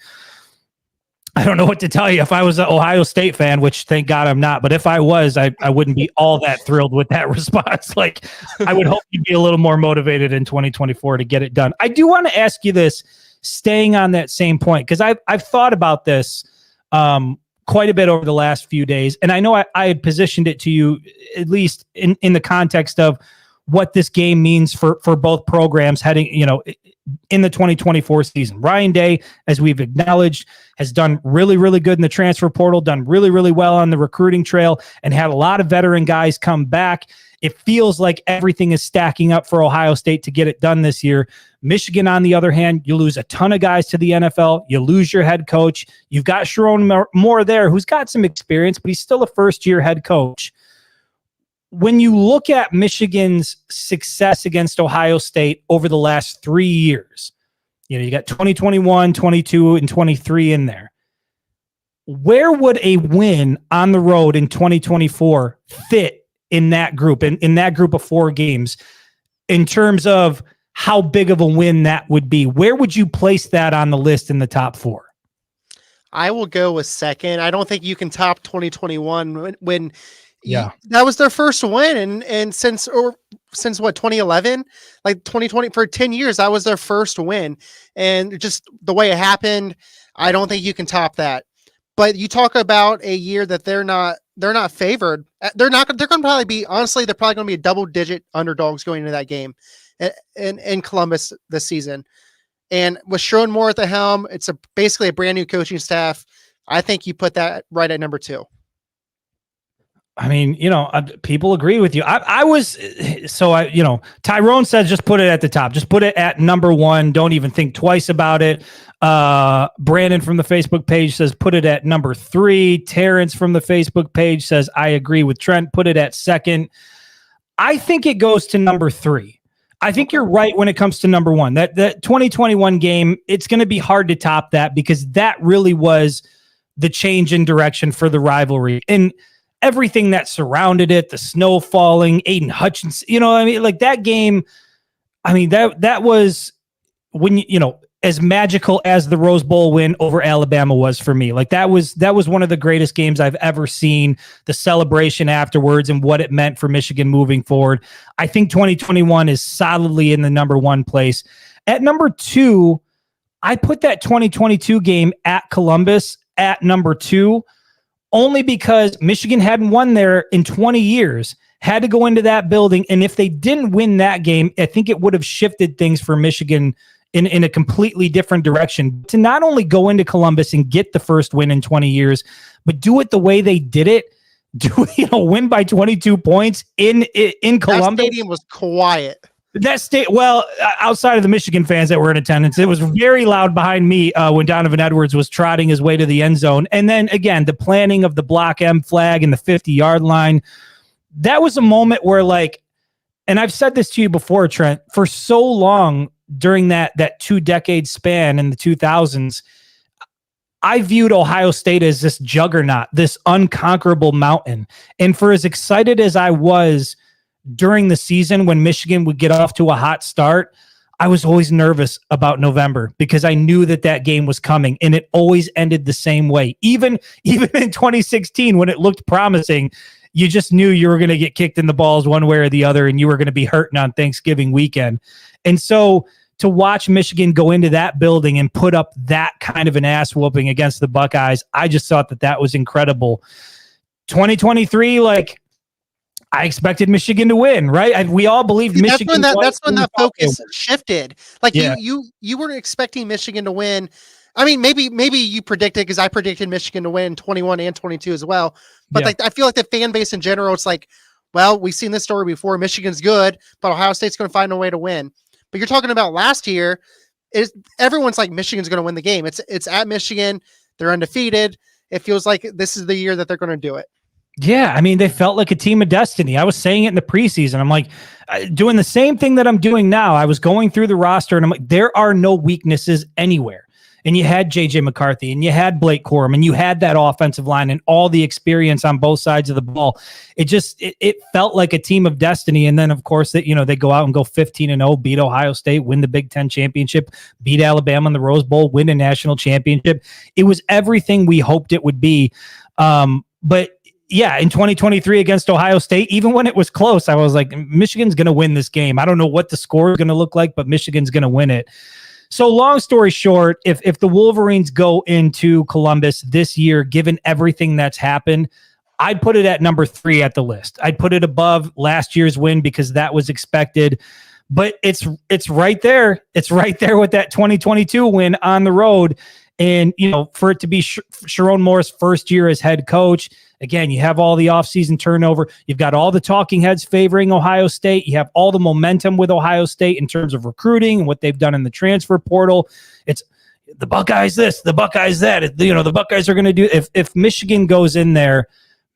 I don't know what to tell you. If I was an Ohio State fan, which thank God I'm not, but if I was, I wouldn't be all that thrilled with that response. Like, I would hope you'd be a little more motivated in 2024 to get it done. I do want to ask you this, staying on that same point, because I've thought about this quite a bit over the last few days. And I know I had positioned it to you, at least in the context of what this game means for both programs heading, in the 2024 season. Ryan Day, as we've acknowledged, has done really, really good in the transfer portal, done really, really well on the recruiting trail, and had a lot of veteran guys come back. It feels like everything is stacking up for Ohio State to get it done this year. Michigan, on the other hand, you lose a ton of guys to the NFL. You lose your head coach. You've got Sharon Moore there, who's got some experience, but he's still a first-year head coach. When you look at Michigan's success against Ohio State over the last 3 years, you got 2021, 22, and 23 in there. Where would a win on the road in 2024 fit in that group, in that group of 4 games, in terms of how big of a win that would be? Where would you place that on the list in the top 4?
I will go with second. I don't think you can top 2021 when that was their first win. And since what, 2011, like 2020, for 10 years, that was their first win. And just the way it happened, I don't think you can top that. But you talk about a year that they're not favored. They're going to probably be, honestly, they're probably going to be a double-digit underdogs going into that game in Columbus this season. And with Sharon Moore at the helm, it's basically a brand new coaching staff. I think you put that right at number 2.
I mean, people agree with you. Tyrone says just put it at the top. Just put it at number 1. Don't even think twice about it. Brandon from the Facebook page says put it at number 3. Terrence from the Facebook page says I agree with Trent. Put it at second. I think it goes to number 3. I think you're right when it comes to number 1. That 2021 game, it's going to be hard to top that because that really was the change in direction for the rivalry. And everything that surrounded it, the snow falling, Aiden Hutchinson, I mean, like that game, I mean, that was when, as magical as the Rose Bowl win over Alabama was for me. Like that was one of the greatest games I've ever seen. The celebration afterwards and what it meant for Michigan moving forward. I think 2021 is solidly in the number one place. At number two, I put that 2022 game at Columbus at number two, only because Michigan hadn't won there in 20 years, had to go into that building. And if they didn't win that game, I think it would have shifted things for Michigan in a completely different direction. To not only go into Columbus and get the first win in 20 years, but do it the way they did it, win by 22 points in Columbus.
That stadium was quiet.
Outside of the Michigan fans that were in attendance, it was very loud behind me when Donovan Edwards was trotting his way to the end zone. And then again, the planning of the Block M flag and the 50-yard line, that was a moment where, like, and I've said this to you before, Trent, for so long during that 2-decade span in the 2000s, I viewed Ohio State as this juggernaut, this unconquerable mountain. And for as excited as I was during the season when Michigan would get off to a hot start, I was always nervous about November because I knew that game was coming, and it always ended the same way. Even in 2016, when it looked promising, you just knew you were going to get kicked in the balls one way or the other, and you were going to be hurting on Thanksgiving weekend. And so to watch Michigan go into that building and put up that kind of an ass whooping against the Buckeyes, I just thought that was incredible. 2023, like, I expected Michigan to win, right? We all believed Michigan.
That's when that focus shifted. Like you weren't expecting Michigan to win. I mean, maybe you predicted, because I predicted Michigan to win 21 and 22 as well. But like, I feel like the fan base in general, it's like, well, we've seen this story before. Michigan's good, but Ohio State's going to find a way to win. But you're talking about last year, everyone's like, Michigan's going to win the game. It's at Michigan. They're undefeated. It feels like this is the year that they're going to do it.
Yeah, I mean, they felt like a team of destiny. I was saying it in the preseason. I'm like, doing the same thing that I'm doing now. I was going through the roster, and I'm like, there are no weaknesses anywhere. And you had J.J. McCarthy, and you had Blake Corum, and you had that offensive line and all the experience on both sides of the ball. It felt like a team of destiny. And then, of course, that they go out and go 15-0, beat Ohio State, win the Big Ten championship, beat Alabama in the Rose Bowl, win a national championship. It was everything we hoped it would be. But yeah, in 2023 against Ohio State, even when it was close, I was like, Michigan's going to win this game. I don't know what the score is going to look like, but Michigan's going to win it. So long story short, if the Wolverines go into Columbus this year, given everything that's happened, I'd put it at number 3 at the list. I'd put it above last year's win because that was expected. But it's right there. It's right there with that 2022 win on the road. And, for it to be Sharon Moore's first year as head coach, again, you have all the offseason turnover. You've got all the talking heads favoring Ohio State. You have all the momentum with Ohio State in terms of recruiting and what they've done in the transfer portal. It's the Buckeyes this, the Buckeyes that. The Buckeyes are going to do. If Michigan goes in there,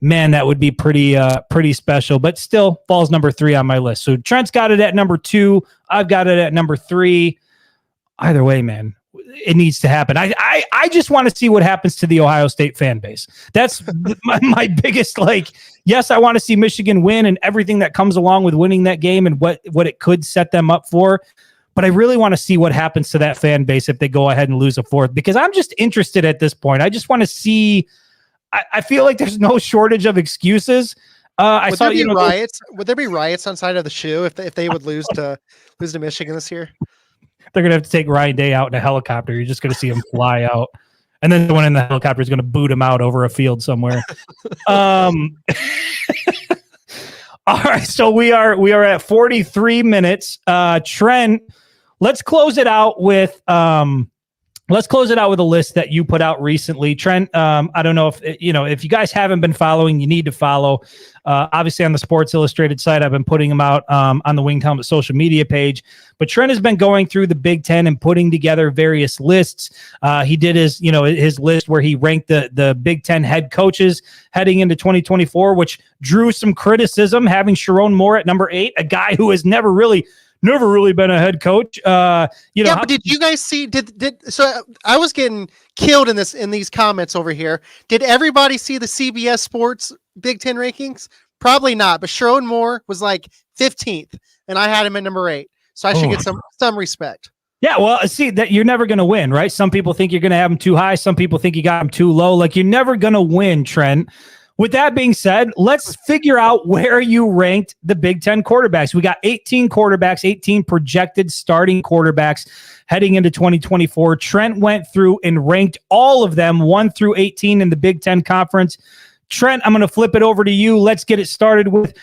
man, that would be pretty special. But still falls number 3 on my list. So Trent's got it at number 2. I've got it at number 3. Either way, man, it needs to happen. I just want to see what happens to the Ohio State fan base. That's my biggest, yes, I want to see Michigan win and everything that comes along with winning that game and what it could set them up for. But I really want to see what happens to that fan base if they go ahead and lose a 4th, because I'm just interested at this point. I just want to see. I feel like there's no shortage of excuses.
Would there be riots? Would there be riots on side of the shoe if they would lose to Michigan this year?
They're going to have to take Ryan Day out in a helicopter. You're just going to see him fly out. And then the one in the helicopter is going to boot him out over a field somewhere. All right. So we are at 43 minutes. Trent, let's close it out with a list that you put out recently. Trent, I don't know if you guys haven't been following, you need to follow. Obviously on the Sports Illustrated site, I've been putting them out on the Winged Helmet social media page. But Trent has been going through the Big Ten and putting together various lists. He did his list where he ranked the Big Ten head coaches heading into 2024, which drew some criticism, having Sharon Moore at number 8, a guy who has never really never really been a head coach.
But did you guys see? So I was getting killed in these comments over here. Did everybody see the CBS Sports Big Ten rankings? Probably not. But Sherrod Moore was like 15th, and I had him at number 8. So I should get some respect.
Yeah, well, see that you're never going to win, right? Some people think you're going to have them too high. Some people think you got them too low. Like, you're never going to win, Trent. With that being said, let's figure out where you ranked the Big Ten quarterbacks. We got 18 quarterbacks, 18 projected starting quarterbacks heading into 2024. Trent went through and ranked all of them 1 through 18 in the Big Ten Conference. Trent, I'm going to flip it over to you. Let's get it started with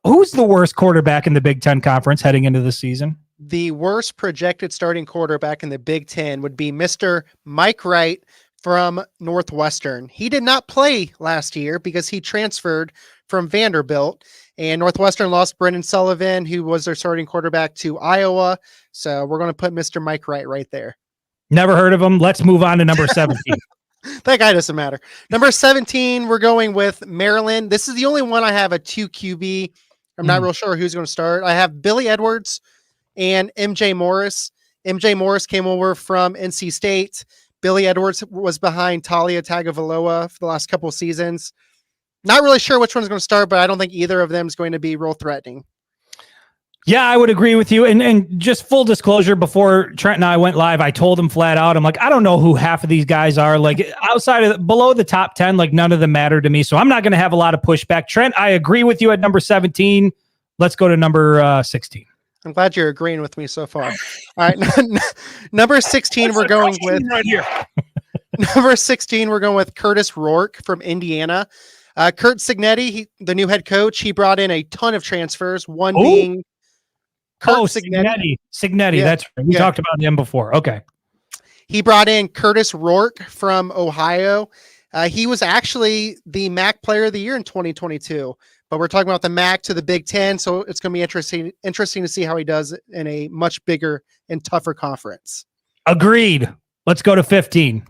who's the worst quarterback in the Big Ten Conference heading into the season?
The worst projected starting quarterback in the Big Ten would be Mr. Mike Wright from Northwestern. He did not play last year because he transferred from Vanderbilt, and Northwestern lost Brendan Sullivan, who was their starting quarterback, to Iowa. So we're going to put Mr. Mike Wright right there.
Never heard of him. Let's move on to number 17.
That guy doesn't matter. Number 17, we're going with Maryland. This is the only one I have a 2 QB. I'm not real sure who's going to start. I have Billy Edwards and MJ Morris. MJ Morris came over from NC State. Billy Edwards was behind Talia Tagovailoa for the last couple of seasons. Not really sure which one's going to start, but I don't think either of them is going to be real threatening.
Yeah, I would agree with you. And just full disclosure, before Trent and I went live, I told him flat out, I'm like, I don't know who half of these guys are. Like, outside of below the top 10, like, none of them matter to me. So I'm not going to have a lot of pushback. Trent, I agree with you at number 17. Let's go to number 16.
I'm glad you're agreeing with me so far. All right. Number 16, we're going with
right here.
Number 16, we're going with Curtis Rourke from Indiana. Kurt Cignetti, the new head coach, he brought in a ton of transfers. One being Kurt Cignetti.
Cignetti,
Yeah.
that's right. We talked about him before. Okay.
He brought in Curtis Rourke from Ohio. He was actually the MAC Player of the Year in 2022. But we're talking about the MAC to the Big Ten, so it's going to be interesting to see how he does in a much bigger and tougher conference.
Agreed. Let's go to 15.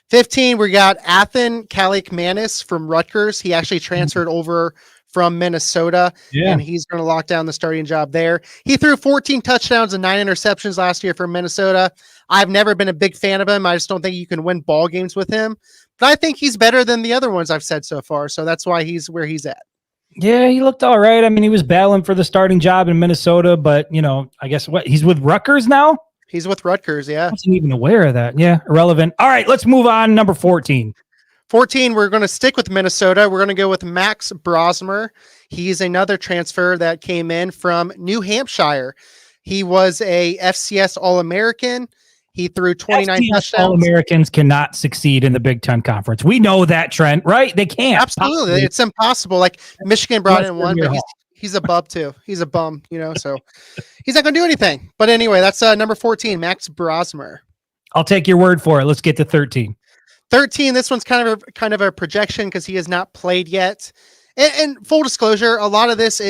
15, we got Athan Kaliakmanis from Rutgers. He actually transferred over from Minnesota, and he's going to lock down the starting job there. He threw 14 touchdowns and 9 interceptions last year for Minnesota. I've never been a big fan of him. I just don't think you can win ball games with him. But I think he's better than the other ones I've said so far, so that's why he's where he's at.
Yeah, he looked all right. I mean, he was battling for the starting job in Minnesota, but, I guess he's with Rutgers now?
He's with Rutgers, yeah.
I wasn't even aware of that. Yeah, irrelevant. All right, let's move on. Number 14.
14, we're going to stick with Minnesota. We're going to go with Max Brosmer. He's another transfer that came in from New Hampshire. He was a FCS All-American. He threw 29 touchdowns.
All-Americans cannot succeed in the Big Ten Conference. We know that, Trent, right? They can't.
Absolutely.
Possibly.
It's impossible. Like, Michigan brought in one, but he's a bub too. He's a bum, so he's not going to do anything. But anyway, that's number 14, Max Brosmer.
I'll take your word for it. Let's get to 13.
13, this one's kind of a projection because he has not played yet. And full disclosure, a lot of this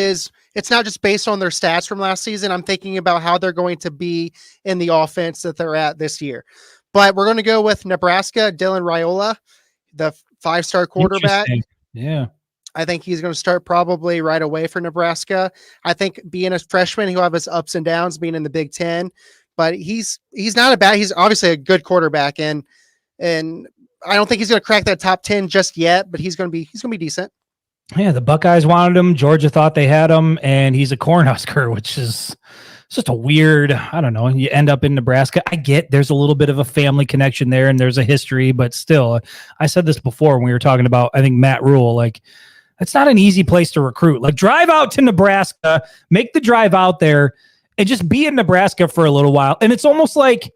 it's not just based on their stats from last season. I'm thinking about how they're going to be in the offense that they're at this year. But we're going to go with Nebraska, Dylan Raiola, the 5-star quarterback.
Yeah.
I think he's going to start probably right away for Nebraska. I think being a freshman, he'll have his ups and downs being in the Big Ten, but he's obviously a good quarterback, and I don't think he's going to crack that top 10 just yet, but he's going to be decent.
Yeah, the Buckeyes wanted him. Georgia thought they had him, and he's a Cornhusker, which is just a weird, I don't know. You end up in Nebraska. I get there's a little bit of a family connection there, and there's a history, but still, I said this before when we were talking about, I think, Matt Rule, like, it's not an easy place to recruit. Like, drive out to Nebraska, make the drive out there, and just be in Nebraska for a little while. And it's almost like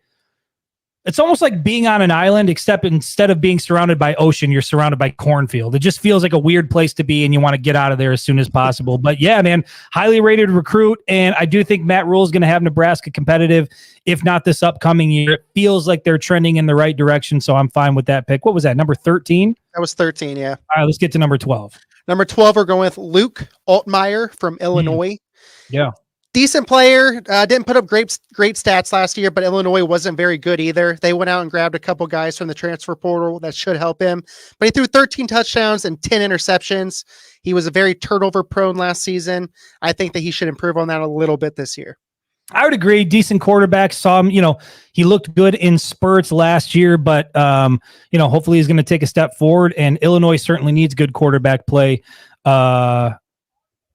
being on an island, except instead of being surrounded by ocean, you're surrounded by cornfield. It just feels like a weird place to be, and you want to get out of there as soon as possible. But yeah, man, highly rated recruit. And I do think Matt Rule is going to have Nebraska competitive, if not this upcoming year. It feels like they're trending in the right direction. So I'm fine with that pick. What was that? Number 13?
That was 13. Yeah.
All right, let's get to number 12.
Number 12, we're going with Luke Altmaier from Illinois.
Yeah.
Decent player. Didn't put up great stats last year, but Illinois wasn't very good either. They went out and grabbed a couple guys from the transfer portal that should help him. But he threw 13 touchdowns and 10 interceptions. He was a very turnover prone last season. I think that he should improve on that a little bit this year.
I would agree. Decent quarterback. Saw him, he looked good in spurts last year, but, hopefully he's going to take a step forward, and Illinois certainly needs good quarterback play.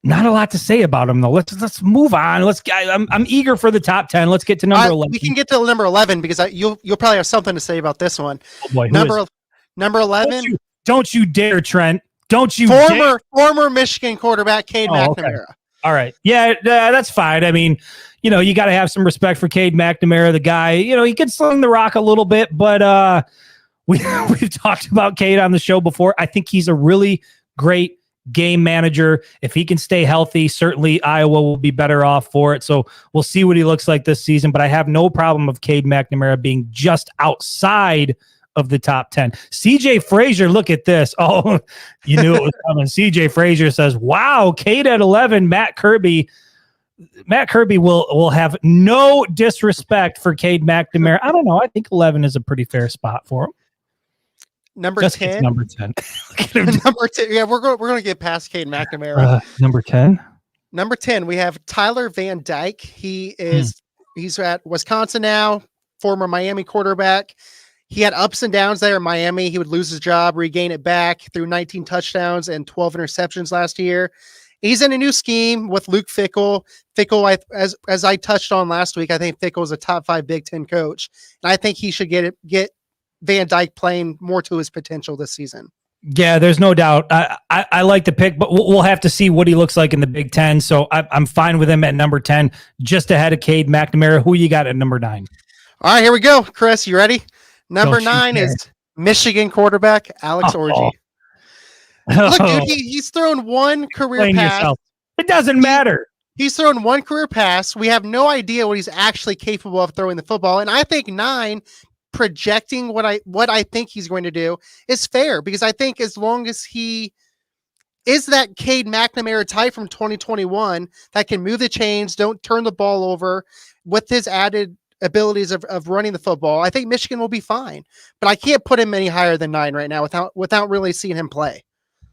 Not a lot to say about him though. Let's move on. I'm eager for the top 10. Let's get to number 11.
We can get to number 11 because you'll probably have something to say about this one.
Oh boy,
number 11.
Don't you dare, Trent. Don't you dare.
Former Michigan quarterback Cade McNamara.
Okay. All right. Yeah, that's fine. I mean, you got to have some respect for Cade McNamara, the guy. He could sling the rock a little bit, but we've talked about Cade on the show before. I think he's a really great game manager. If he can stay healthy, certainly Iowa will be better off for it. So we'll see what he looks like this season, but I have no problem of Cade McNamara being just outside of the top 10. CJ Frazier, look at this. Oh, you knew it was coming. CJ Frazier says, wow, Cade at 11, Matt Kirby will have no disrespect for Cade McNamara. I don't know. I think 11 is a pretty fair spot for him.
Number 10.
Number 10.
Number 10. Yeah, we're going to get past Cade McNamara.
Number 10.
Number 10, we have Tyler Van Dyke. He's at Wisconsin now, former Miami quarterback. He had ups and downs there in Miami. He would lose his job, regain it back through 19 touchdowns and 12 interceptions last year. He's in a new scheme with Luke Fickell. Fickell, as I touched on last week, I think Fickell is a top 5 Big Ten coach, and I think he should get Van Dyke playing more to his potential this season.
Yeah, there's no doubt. I like the pick, but we'll have to see what he looks like in the Big Ten. So I'm fine with him at number 10, just ahead of Cade McNamara. Who you got at number 9?
All right, here we go. Chris, you ready? Number 9 is Michigan quarterback Alex Orji. Look, dude, he's thrown one career pass.
Yourself. It doesn't matter.
He's thrown one career pass. We have no idea what he's actually capable of throwing the football. And I think 9, projecting what I think he's going to do, is fair, because I think as long as he is that Cade McNamara type from 2021 that can move the chains, don't turn the ball over, with his added abilities of running the football, I think Michigan will be fine. But I can't put him any higher than 9 right now without really seeing him play.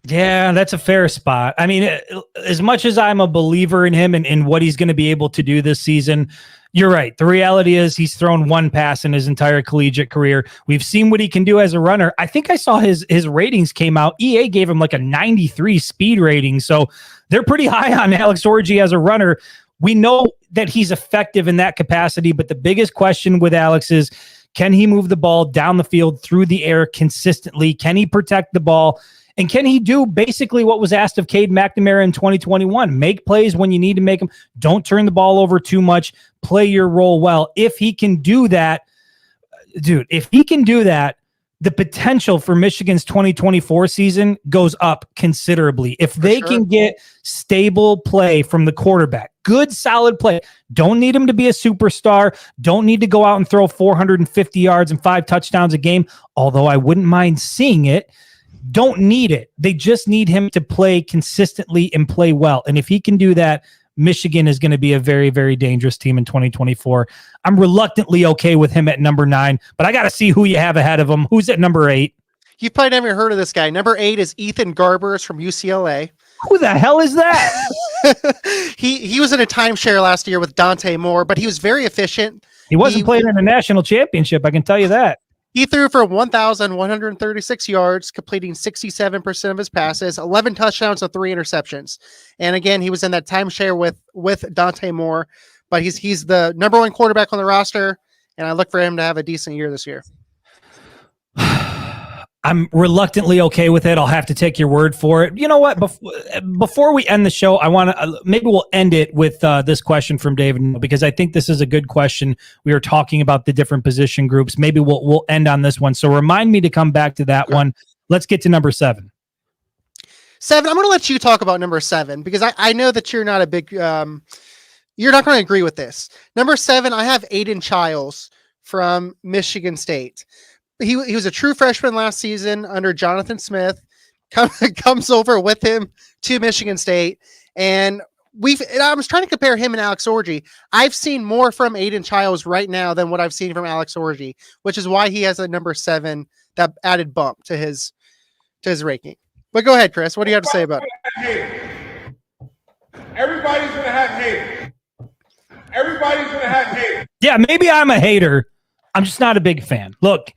Yeah, that's a fair spot. I mean, as much as I'm a believer in him and what he's going to be able to do this season, you're right. The reality is he's thrown one pass in his entire collegiate career. We've seen what he can do as a runner. I think I saw his ratings came out. EA gave him like a 93 speed rating. So they're pretty high on Alex Orji as a runner. We know that he's effective in that capacity, but the biggest question with Alex is, can he move the ball down the field through the air consistently? Can he protect the ball? And can he do basically what was asked of Cade McNamara in 2021? Make plays when you need to make them. Don't turn the ball over too much. Play your role well. If he can do that, dude, the potential for Michigan's 2024 season goes up considerably. If they can get stable play from the quarterback, good, solid play, don't need him to be a superstar, don't need to go out and throw 450 yards and 5 touchdowns a game, although I wouldn't mind seeing it. Don't need it. They just need him to play consistently and play well. And if he can do that, Michigan is going to be a very, very dangerous team in 2024. I'm reluctantly okay with him at number 9, but I got to see who you have ahead of him. Who's at number 8?
You've probably never heard of this guy. Number 8 is Ethan Garbers from UCLA.
Who the hell is that?
He was in a timeshare last year with Dante Moore, but he was very efficient.
He wasn't playing in a national championship, I can tell you that.
He threw for 1,136 yards, completing 67% of his passes, 11 touchdowns and 3 interceptions. And again, he was in that timeshare with Dante Moore, but he's the number 1 quarterback on the roster, and I look for him to have a decent year this year.
I'm reluctantly okay with it. I'll have to take your word for it. You know what? Before we end the show, I want to maybe we'll end it with this question from David, because I think this is a good question. We were talking about the different position groups. Maybe we'll end on this one. So remind me to come back to that one. Let's get to number 7.
7. I'm going to let you talk about number 7, because I know that you're not a big you're not going to agree with this. Number 7, I have Aiden Childs from Michigan State. He was a true freshman last season under Jonathan Smith, comes over with him to Michigan State. And I was trying to compare him and Alex Orji. I've seen more from Aiden Childs right now than what I've seen from Alex Orji, which is why he has a number 7, that added bump to his ranking. But go ahead, Chris. What do you have to say about it?
Everybody's going to have haters. Everybody's gonna have haters.
Yeah, maybe I'm a hater. I'm just not a big fan. Look,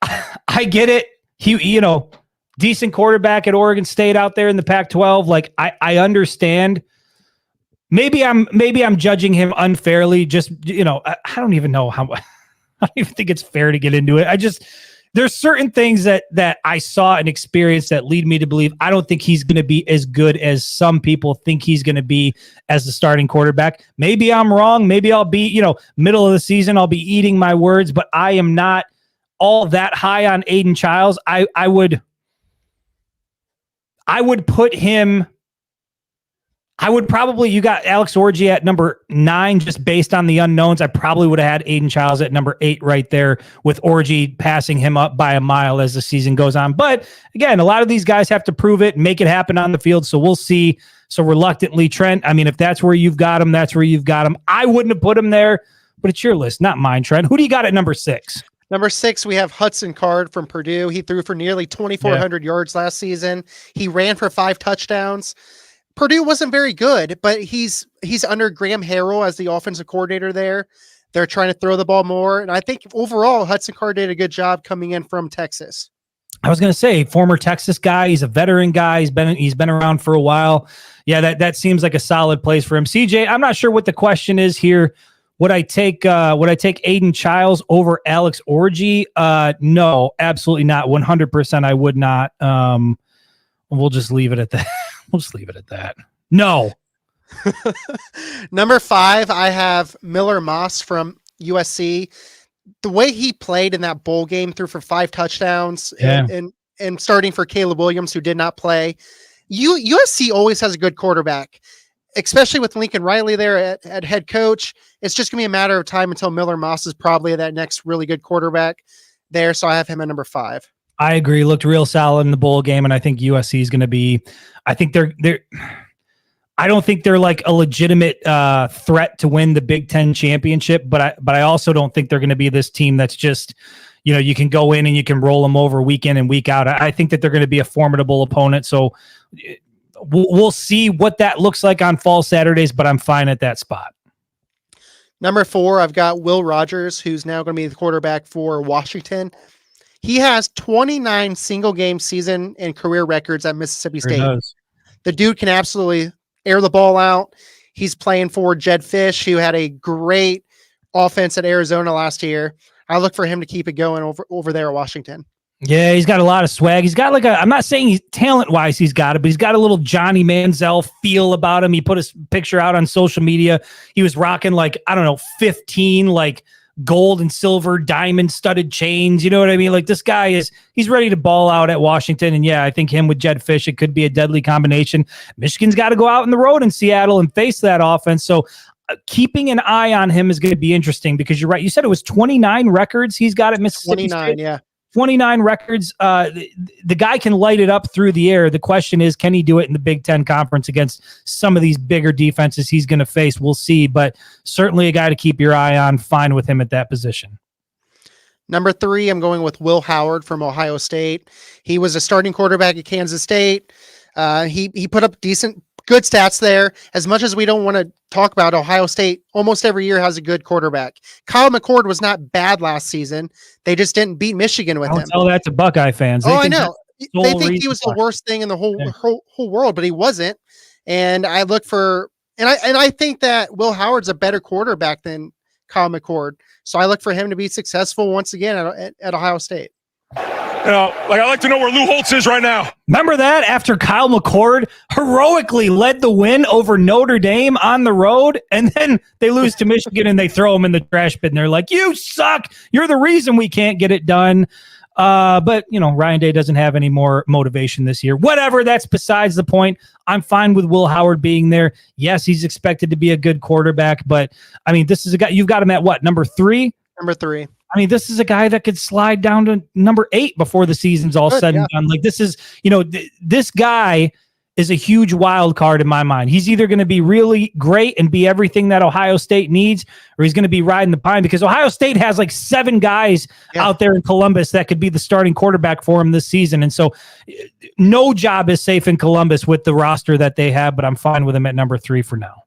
I get it. He, decent quarterback at Oregon State out there in the Pac-12. Like, I understand. Maybe I'm judging him unfairly. Just, I don't even know how. I don't even think it's fair to get into it. There's certain things that I saw and experienced that lead me to believe I don't think he's going to be as good as some people think he's going to be as the starting quarterback. Maybe I'm wrong. Maybe I'll be, middle of the season, I'll be eating my words, but I am not all that high on Aiden Childs. I would put him. You got Alex Orji at number 9, just based on the unknowns. I probably would have had Aiden Childs at number 8 right there, with Orji passing him up by a mile as the season goes on. But again, a lot of these guys have to prove it, make it happen on the field. So we'll see. So reluctantly, Trent, I mean, if that's where you've got him, that's where you've got him. I wouldn't have put him there, but it's your list, not mine, Trent. Who do you got at number 6?
Number 6, we have Hudson Card from Purdue. He threw for nearly 2,400 yards last season. He ran for 5 touchdowns. Purdue wasn't very good, but he's under Graham Harrell as the offensive coordinator there. They're trying to throw the ball more. And I think overall, Hudson Card did a good job coming in from Texas.
I was going to say, former Texas guy. He's a veteran guy. He's been around for a while. Yeah, that seems like a solid place for him. CJ, I'm not sure what the question is here. Would I take Aiden Childs over Alex Orji? No, absolutely not. 100% I would not. We'll just leave it at that. We'll just leave it at that. No.
Number 5, I have Miller Moss from USC. The way he played in that bowl game, threw for 5 touchdowns, and starting for Caleb Williams, who did not play. USC always has a good quarterback, especially with Lincoln Riley there at head coach. It's just going to be a matter of time until Miller Moss is probably that next really good quarterback there. So I have him at number 5.
I agree. Looked real solid in the bowl game, and I think USC is going to be. I think I don't think they're like a legitimate threat to win the Big Ten championship, but I also don't think they're going to be this team that's just, you can go in and you can roll them over week in and week out. I think that they're going to be a formidable opponent. So we'll see what that looks like on fall Saturdays, but I'm fine at that spot.
Number 4, I've got Will Rogers, who's now going to be the quarterback for Washington. He has 29 single game season and career records at Mississippi State. The dude can absolutely air the ball out. He's playing for Jed Fish, who had a great offense at Arizona last year. I look for him to keep it going over there at Washington.
Yeah, he's got a lot of swag. He's got I'm not saying he's talent-wise he's got it, but he's got a little Johnny Manziel feel about him. He put his picture out on social media. He was rocking 15 gold and silver diamond studded chains. You know what I mean? Like, this guy he's ready to ball out at Washington. And yeah, I think him with Jed Fish, it could be a deadly combination. Michigan's got to go out on the road in Seattle and face that offense. So keeping an eye on him is going to be interesting, because you're right. You said it was 29 records he's got at Mississippi
29,
State.
yeah.
29 records. The guy can light it up through the air. The question is, can he do it in the Big Ten Conference against some of these bigger defenses he's going to face? We'll see, but certainly a guy to keep your eye on. Fine with him at that position.
Number 3, I'm going with Will Howard from Ohio State. He was a starting quarterback at Kansas State. He put up good stats there. As much as we don't want to talk about Ohio State, almost every year has a good quarterback. Kyle McCord was not bad last season. They just didn't beat Michigan with him.
Tell that to Buckeye fans.
I know. They think he was the worst thing in the whole world, but he wasn't. And I look for, and I think that Will Howard's a better quarterback than Kyle McCord. So I look for him to be successful once again at Ohio State.
I'd like to know where Lou Holtz is right now.
Remember that after Kyle McCord heroically led the win over Notre Dame on the road, and then they lose to Michigan and they throw him in the trash bin. They're like, "You suck. You're the reason we can't get it done." But Ryan Day doesn't have any more motivation this year. Whatever. That's besides the point. I'm fine with Will Howard being there. Yes, he's expected to be a good quarterback, but I mean, this is a guy. You've got him at what, number 3?
Number 3.
I mean, this is a guy that could slide down to number 8 before the season's all said and done. Like, this is, this guy is a huge wild card in my mind. He's either going to be really great and be everything that Ohio State needs, or he's going to be riding the pine, because Ohio State has 7 guys out there in Columbus that could be the starting quarterback for him this season. And so no job is safe in Columbus with the roster that they have, but I'm fine with him at number 3 for now.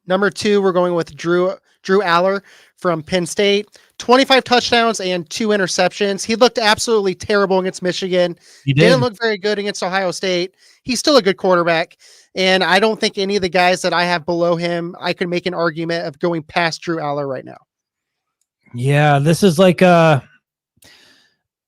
Number 2, we're going with Drew Aller from Penn State. 25 touchdowns and 2 interceptions. He looked absolutely terrible against Michigan.
He
Didn't look very good against Ohio State. He's still a good quarterback. And I don't think any of the guys that I have below him, I could make an argument of going past Drew Aller right now.
Yeah, this is like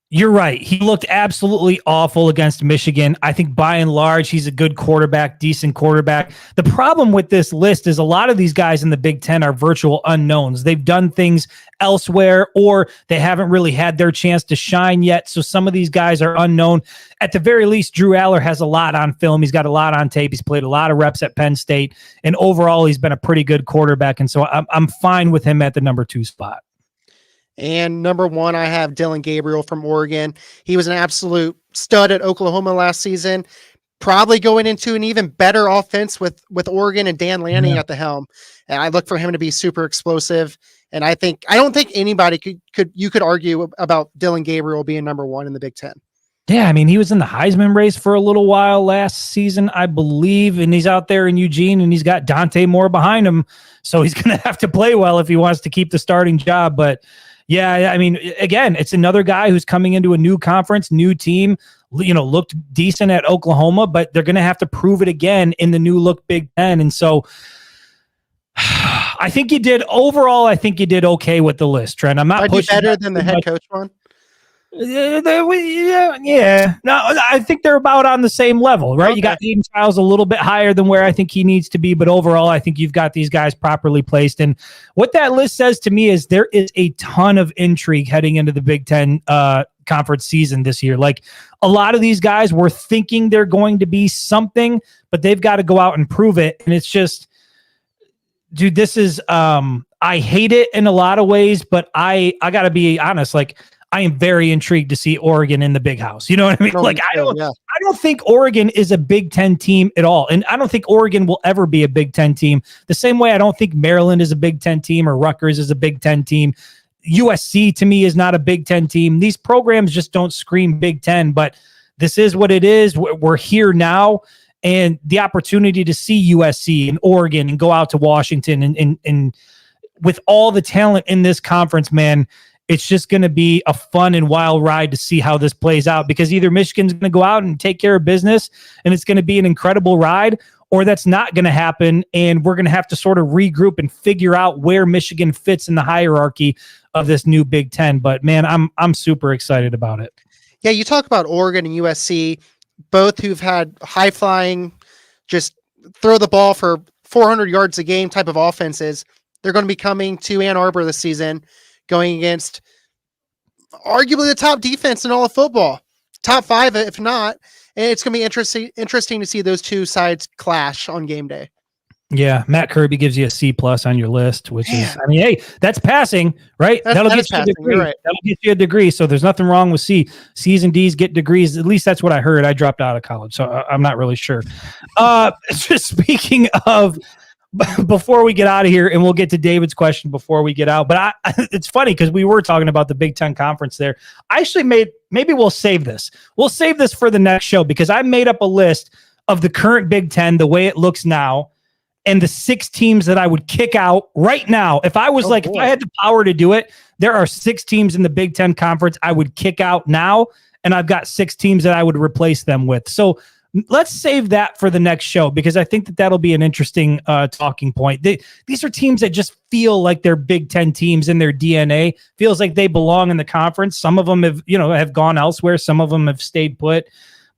you're right. He looked absolutely awful against Michigan. I think by and large, he's a good quarterback, decent quarterback. The problem with this list is a lot of these guys in the Big Ten are virtual unknowns. They've done things elsewhere, or they haven't really had their chance to shine yet. So some of these guys are unknown. At the very least, Drew Aller has a lot on film. He's got a lot on tape. He's played a lot of reps at Penn State. And overall, he's been a pretty good quarterback. And so I'm fine with him at the number 2 spot.
And number 1, I have Dylan Gabriel from Oregon. He was an absolute stud at Oklahoma last season, probably going into an even better offense with Oregon and Dan Lanning at the helm. And I look for him to be super explosive. And I don't think anybody could argue about Dylan Gabriel being number 1 in the Big Ten.
Yeah, I mean, he was in the Heisman race for a little while last season, I believe, and he's out there in Eugene, and he's got Dante Moore behind him, so he's going to have to play well if he wants to keep the starting job. But yeah, I mean, again, it's another guy who's coming into a new conference, new team, looked decent at Oklahoma, but they're going to have to prove it again in the new look Big Ten. And so I think you did okay with the list, Trent. I'm not pushing
better than the head coach one.
Yeah. No, I think they're about on the same level, right? Okay. You got Aiden Childs a little bit higher than where I think he needs to be, but overall, I think you've got these guys properly placed. And what that list says to me is there is a ton of intrigue heading into the Big Ten conference season this year. Like, a lot of these guys were thinking they're going to be something, but they've got to go out and prove it. And it's just, dude, this is, I hate it in a lot of ways, but I got to be honest, like, I am very intrigued to see Oregon in the big house. You know what I mean? I don't think Oregon is a Big Ten team at all. And I don't think Oregon will ever be a Big Ten team. The same way I don't think Maryland is a Big Ten team or Rutgers is a Big Ten team. USC to me is not a Big Ten team. These programs just don't scream Big Ten, but this is what it is. We're here now. And the opportunity to see USC and Oregon and go out to Washington and with all the talent in this conference, man, it's just going to be a fun and wild ride to see how this plays out, because either Michigan's going to go out and take care of business and it's going to be an incredible ride, or that's not going to happen. And we're going to have to sort of regroup and figure out where Michigan fits in the hierarchy of this new Big Ten. But man, I'm super excited about it.
Yeah. You talk about Oregon and USC, both who've had high flying, just throw the ball for 400 yards a game type of offenses. They're going to be coming to Ann Arbor this season, going against arguably the top defense in all of football, top 5, if not. And it's going to be interesting to see those two sides clash on game day.
Yeah, Matt Kirby gives you a C+ on your list, which is, I mean, hey, that's passing, right? That'll get you a degree. Right. That'll get you a degree. So there's nothing wrong with C. C's and D's get degrees. At least that's what I heard. I dropped out of college, so I'm not really sure. Just speaking of, before we get out of here, and we'll get to David's question before we get out, but it's funny because we were talking about the Big Ten conference there. I actually maybe we'll save this. We'll save this for the next show, because I made up a list of the current Big Ten, the way it looks now, and the 6 teams that I would kick out right now. If I was if I had the power to do it, there are 6 teams in the Big Ten conference I would kick out now, and I've got 6 teams that I would replace them with. So let's save that for the next show, because I think that'll be an interesting talking point. These are teams that just feel like they're Big Ten teams in their DNA. Feels like they belong in the conference. Some of them have gone elsewhere. Some of them have stayed put.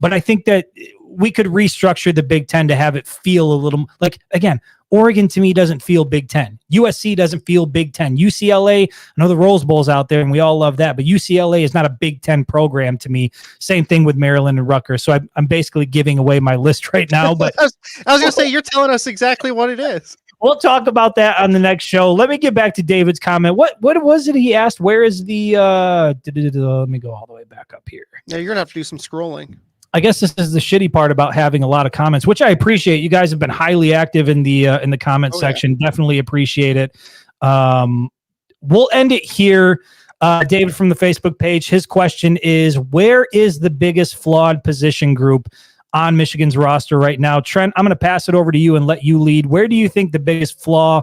But I think that we could restructure the Big Ten to have it feel a little like, again, Oregon to me doesn't feel Big Ten. USC doesn't feel Big Ten. UCLA, I know the Rose Bowl's out there and we all love that, but UCLA is not a Big Ten program to me. Same thing with Maryland and Rutgers. So I'm basically giving away my list right now. But
I was going to say, you're telling us exactly what it is.
We'll talk about that on the next show. Let me get back to David's comment. What was it he asked? Where is the let me go all the way back up here.
Yeah, you're gonna have to do some scrolling.
I guess this is the shitty part about having a lot of comments, which I appreciate. You guys have been highly active in the comment section. Yeah. Definitely appreciate it. We'll end it here. David from the Facebook page, his question is, where is the biggest flawed position group on Michigan's roster right now. Trent, I'm going to pass it over to you and let you lead. Where do you think the biggest flaw?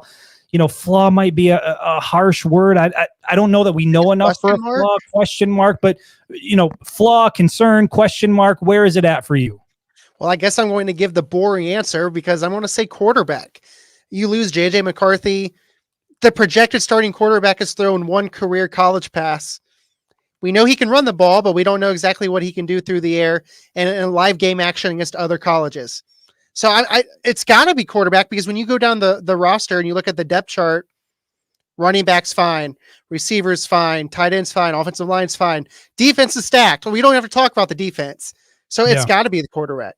Flaw might be a harsh word. I don't know that we know enough for a flaw, question mark, but flaw, concern, question mark. Where is it at for you?
Well, I guess I'm going to give the boring answer because I'm going to say quarterback. You lose JJ McCarthy. The projected starting quarterback has thrown one career college pass. We know he can run the ball, but we don't know exactly what he can do through the air and in live game action against other colleges. So it's got to be quarterback because when you go down the roster and you look at the depth chart, running back's fine, receivers fine, tight end's fine, offensive line's fine, defense is stacked. We don't have to talk about the defense. So it's got to be the quarterback.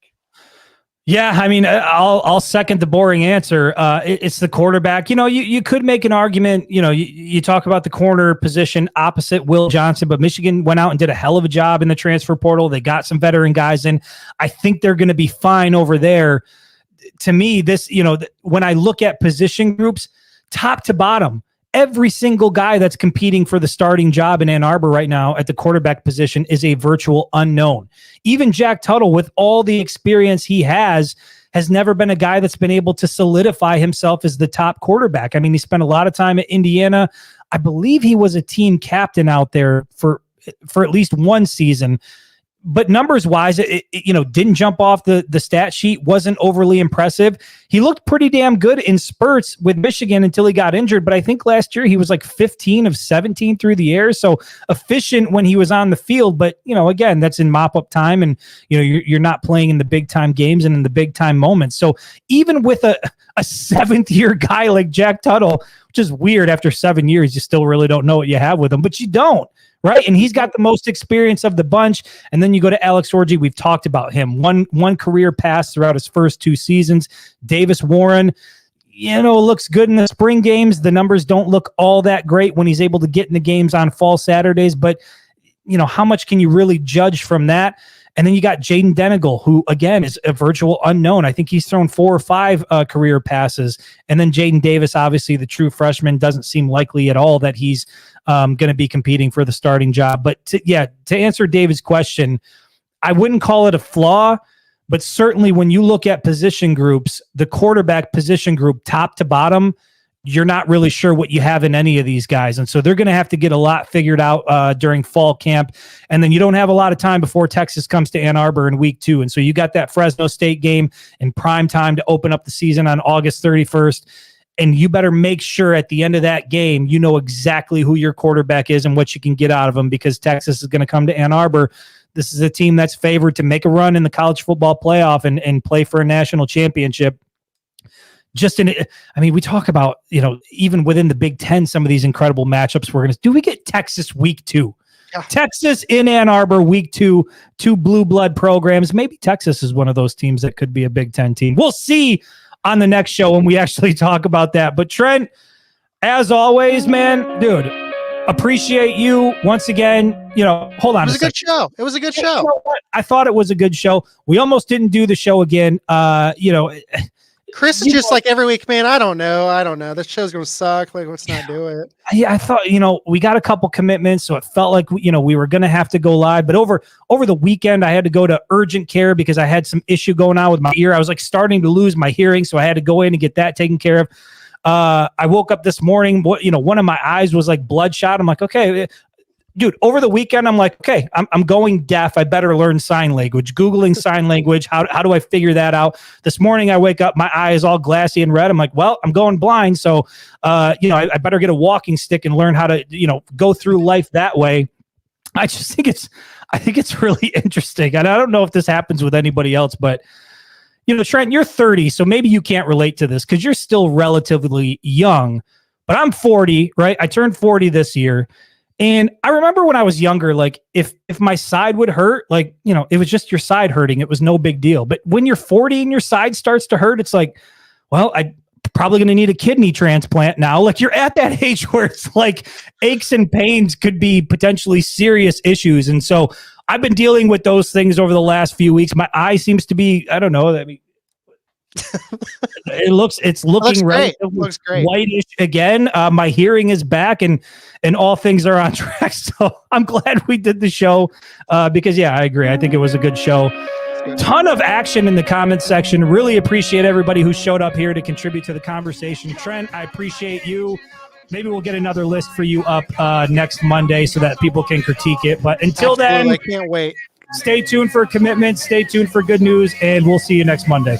Yeah, I mean, I'll second the boring answer. It's the quarterback. You could make an argument. You talk about the corner position opposite Will Johnson, but Michigan went out and did a hell of a job in the transfer portal. They got some veteran guys in. I think they're going to be fine over there. To me, this, when I look at position groups, top to bottom, every single guy that's competing for the starting job in Ann Arbor right now at the quarterback position is a virtual unknown. Even Jack Tuttle, with all the experience he has never been a guy that's been able to solidify himself as the top quarterback. I mean, he spent a lot of time at Indiana. I believe he was a team captain out there for at least one season. But numbers-wise, it didn't jump off the stat sheet, wasn't overly impressive. He looked pretty damn good in spurts with Michigan until he got injured, but I think last year he was like 15 of 17 through the air, so efficient when he was on the field. But, again, that's in mop-up time, and, you're not playing in the big-time games and in the big-time moments. So even with a seventh-year guy like Jack Tuttle, which is weird after 7 years, you still really don't know what you have with him, but you don't. Right. And he's got the most experience of the bunch. And then you go to Alex Orji. We've talked about him. One career pass throughout his first 2 seasons. Davis Warren, looks good in the spring games. The numbers don't look all that great when he's able to get in the games on fall Saturdays. But, how much can you really judge from that? And then you got Jaden Denigal, who, again, is a virtual unknown. I think he's thrown 4 or 5 career passes. And then Jaden Davis, obviously the true freshman, doesn't seem likely at all that he's going to be competing for the starting job. But to answer David's question, I wouldn't call it a flaw, but certainly when you look at position groups, the quarterback position group, top to bottom, you're not really sure what you have in any of these guys. And so they're going to have to get a lot figured out during fall camp. And then you don't have a lot of time before Texas comes to Ann Arbor in week 2. And so you got that Fresno State game in prime time to open up the season on August 31st. And you better make sure at the end of that game, you know exactly who your quarterback is and what you can get out of him, because Texas is going to come to Ann Arbor. This is a team that's favored to make a run in the college football playoff and play for a national championship. We talk about, even within the Big Ten, some of these incredible matchups do we get Texas week 2? Yeah. Texas in Ann Arbor week 2, 2 blue blood programs. Maybe Texas is one of those teams that could be a Big Ten team. We'll see on the next show when we actually talk about that. But Trent, as always, man, dude, appreciate you once again. Hold on. It was a good show.
It was a good show.
I thought it was a good show. We almost didn't do the show again.
Chris is just like every week, man. I don't know. This show's going to suck. Like, let's not do it.
Yeah, I thought, we got a couple commitments, so it felt like, we were going to have to go live. But over the weekend, I had to go to urgent care because I had some issue going on with my ear. I was like starting to lose my hearing, so I had to go in and get that taken care of. I woke up this morning, one of my eyes was like bloodshot. I'm like, okay, dude, over the weekend, I'm like, okay, I'm going deaf. I better learn sign language. Googling sign language. How do I figure that out? This morning, I wake up, my eye is all glassy and red. I'm like, well, I'm going blind. So, I better get a walking stick and learn how to, go through life that way. I think it's really interesting. And I don't know if this happens with anybody else, but, Trent, you're 30, so maybe you can't relate to this because you're still relatively young, but I'm 40, right? I turned 40 this year. And I remember when I was younger, like if my side would hurt, like, it was just your side hurting. It was no big deal. But when you're 40 and your side starts to hurt, it's like, well, I'm probably going to need a kidney transplant now. Like, you're at that age where it's like aches and pains could be potentially serious issues. And so I've been dealing with those things over the last few weeks. My eye seems to be, I don't know. I mean, it's looking relatively whitish again. My hearing is back and all things are on track. So I'm glad we did the show because I agree. I think it was a good show. ton of action in the comments section. Really appreciate everybody who showed up here to contribute to the conversation. Trent, I appreciate you. Maybe we'll get another list for you up next Monday so that people can critique it. But until then,
I can't wait.
Stay tuned for commitments. Stay tuned for good news, and we'll see you next Monday.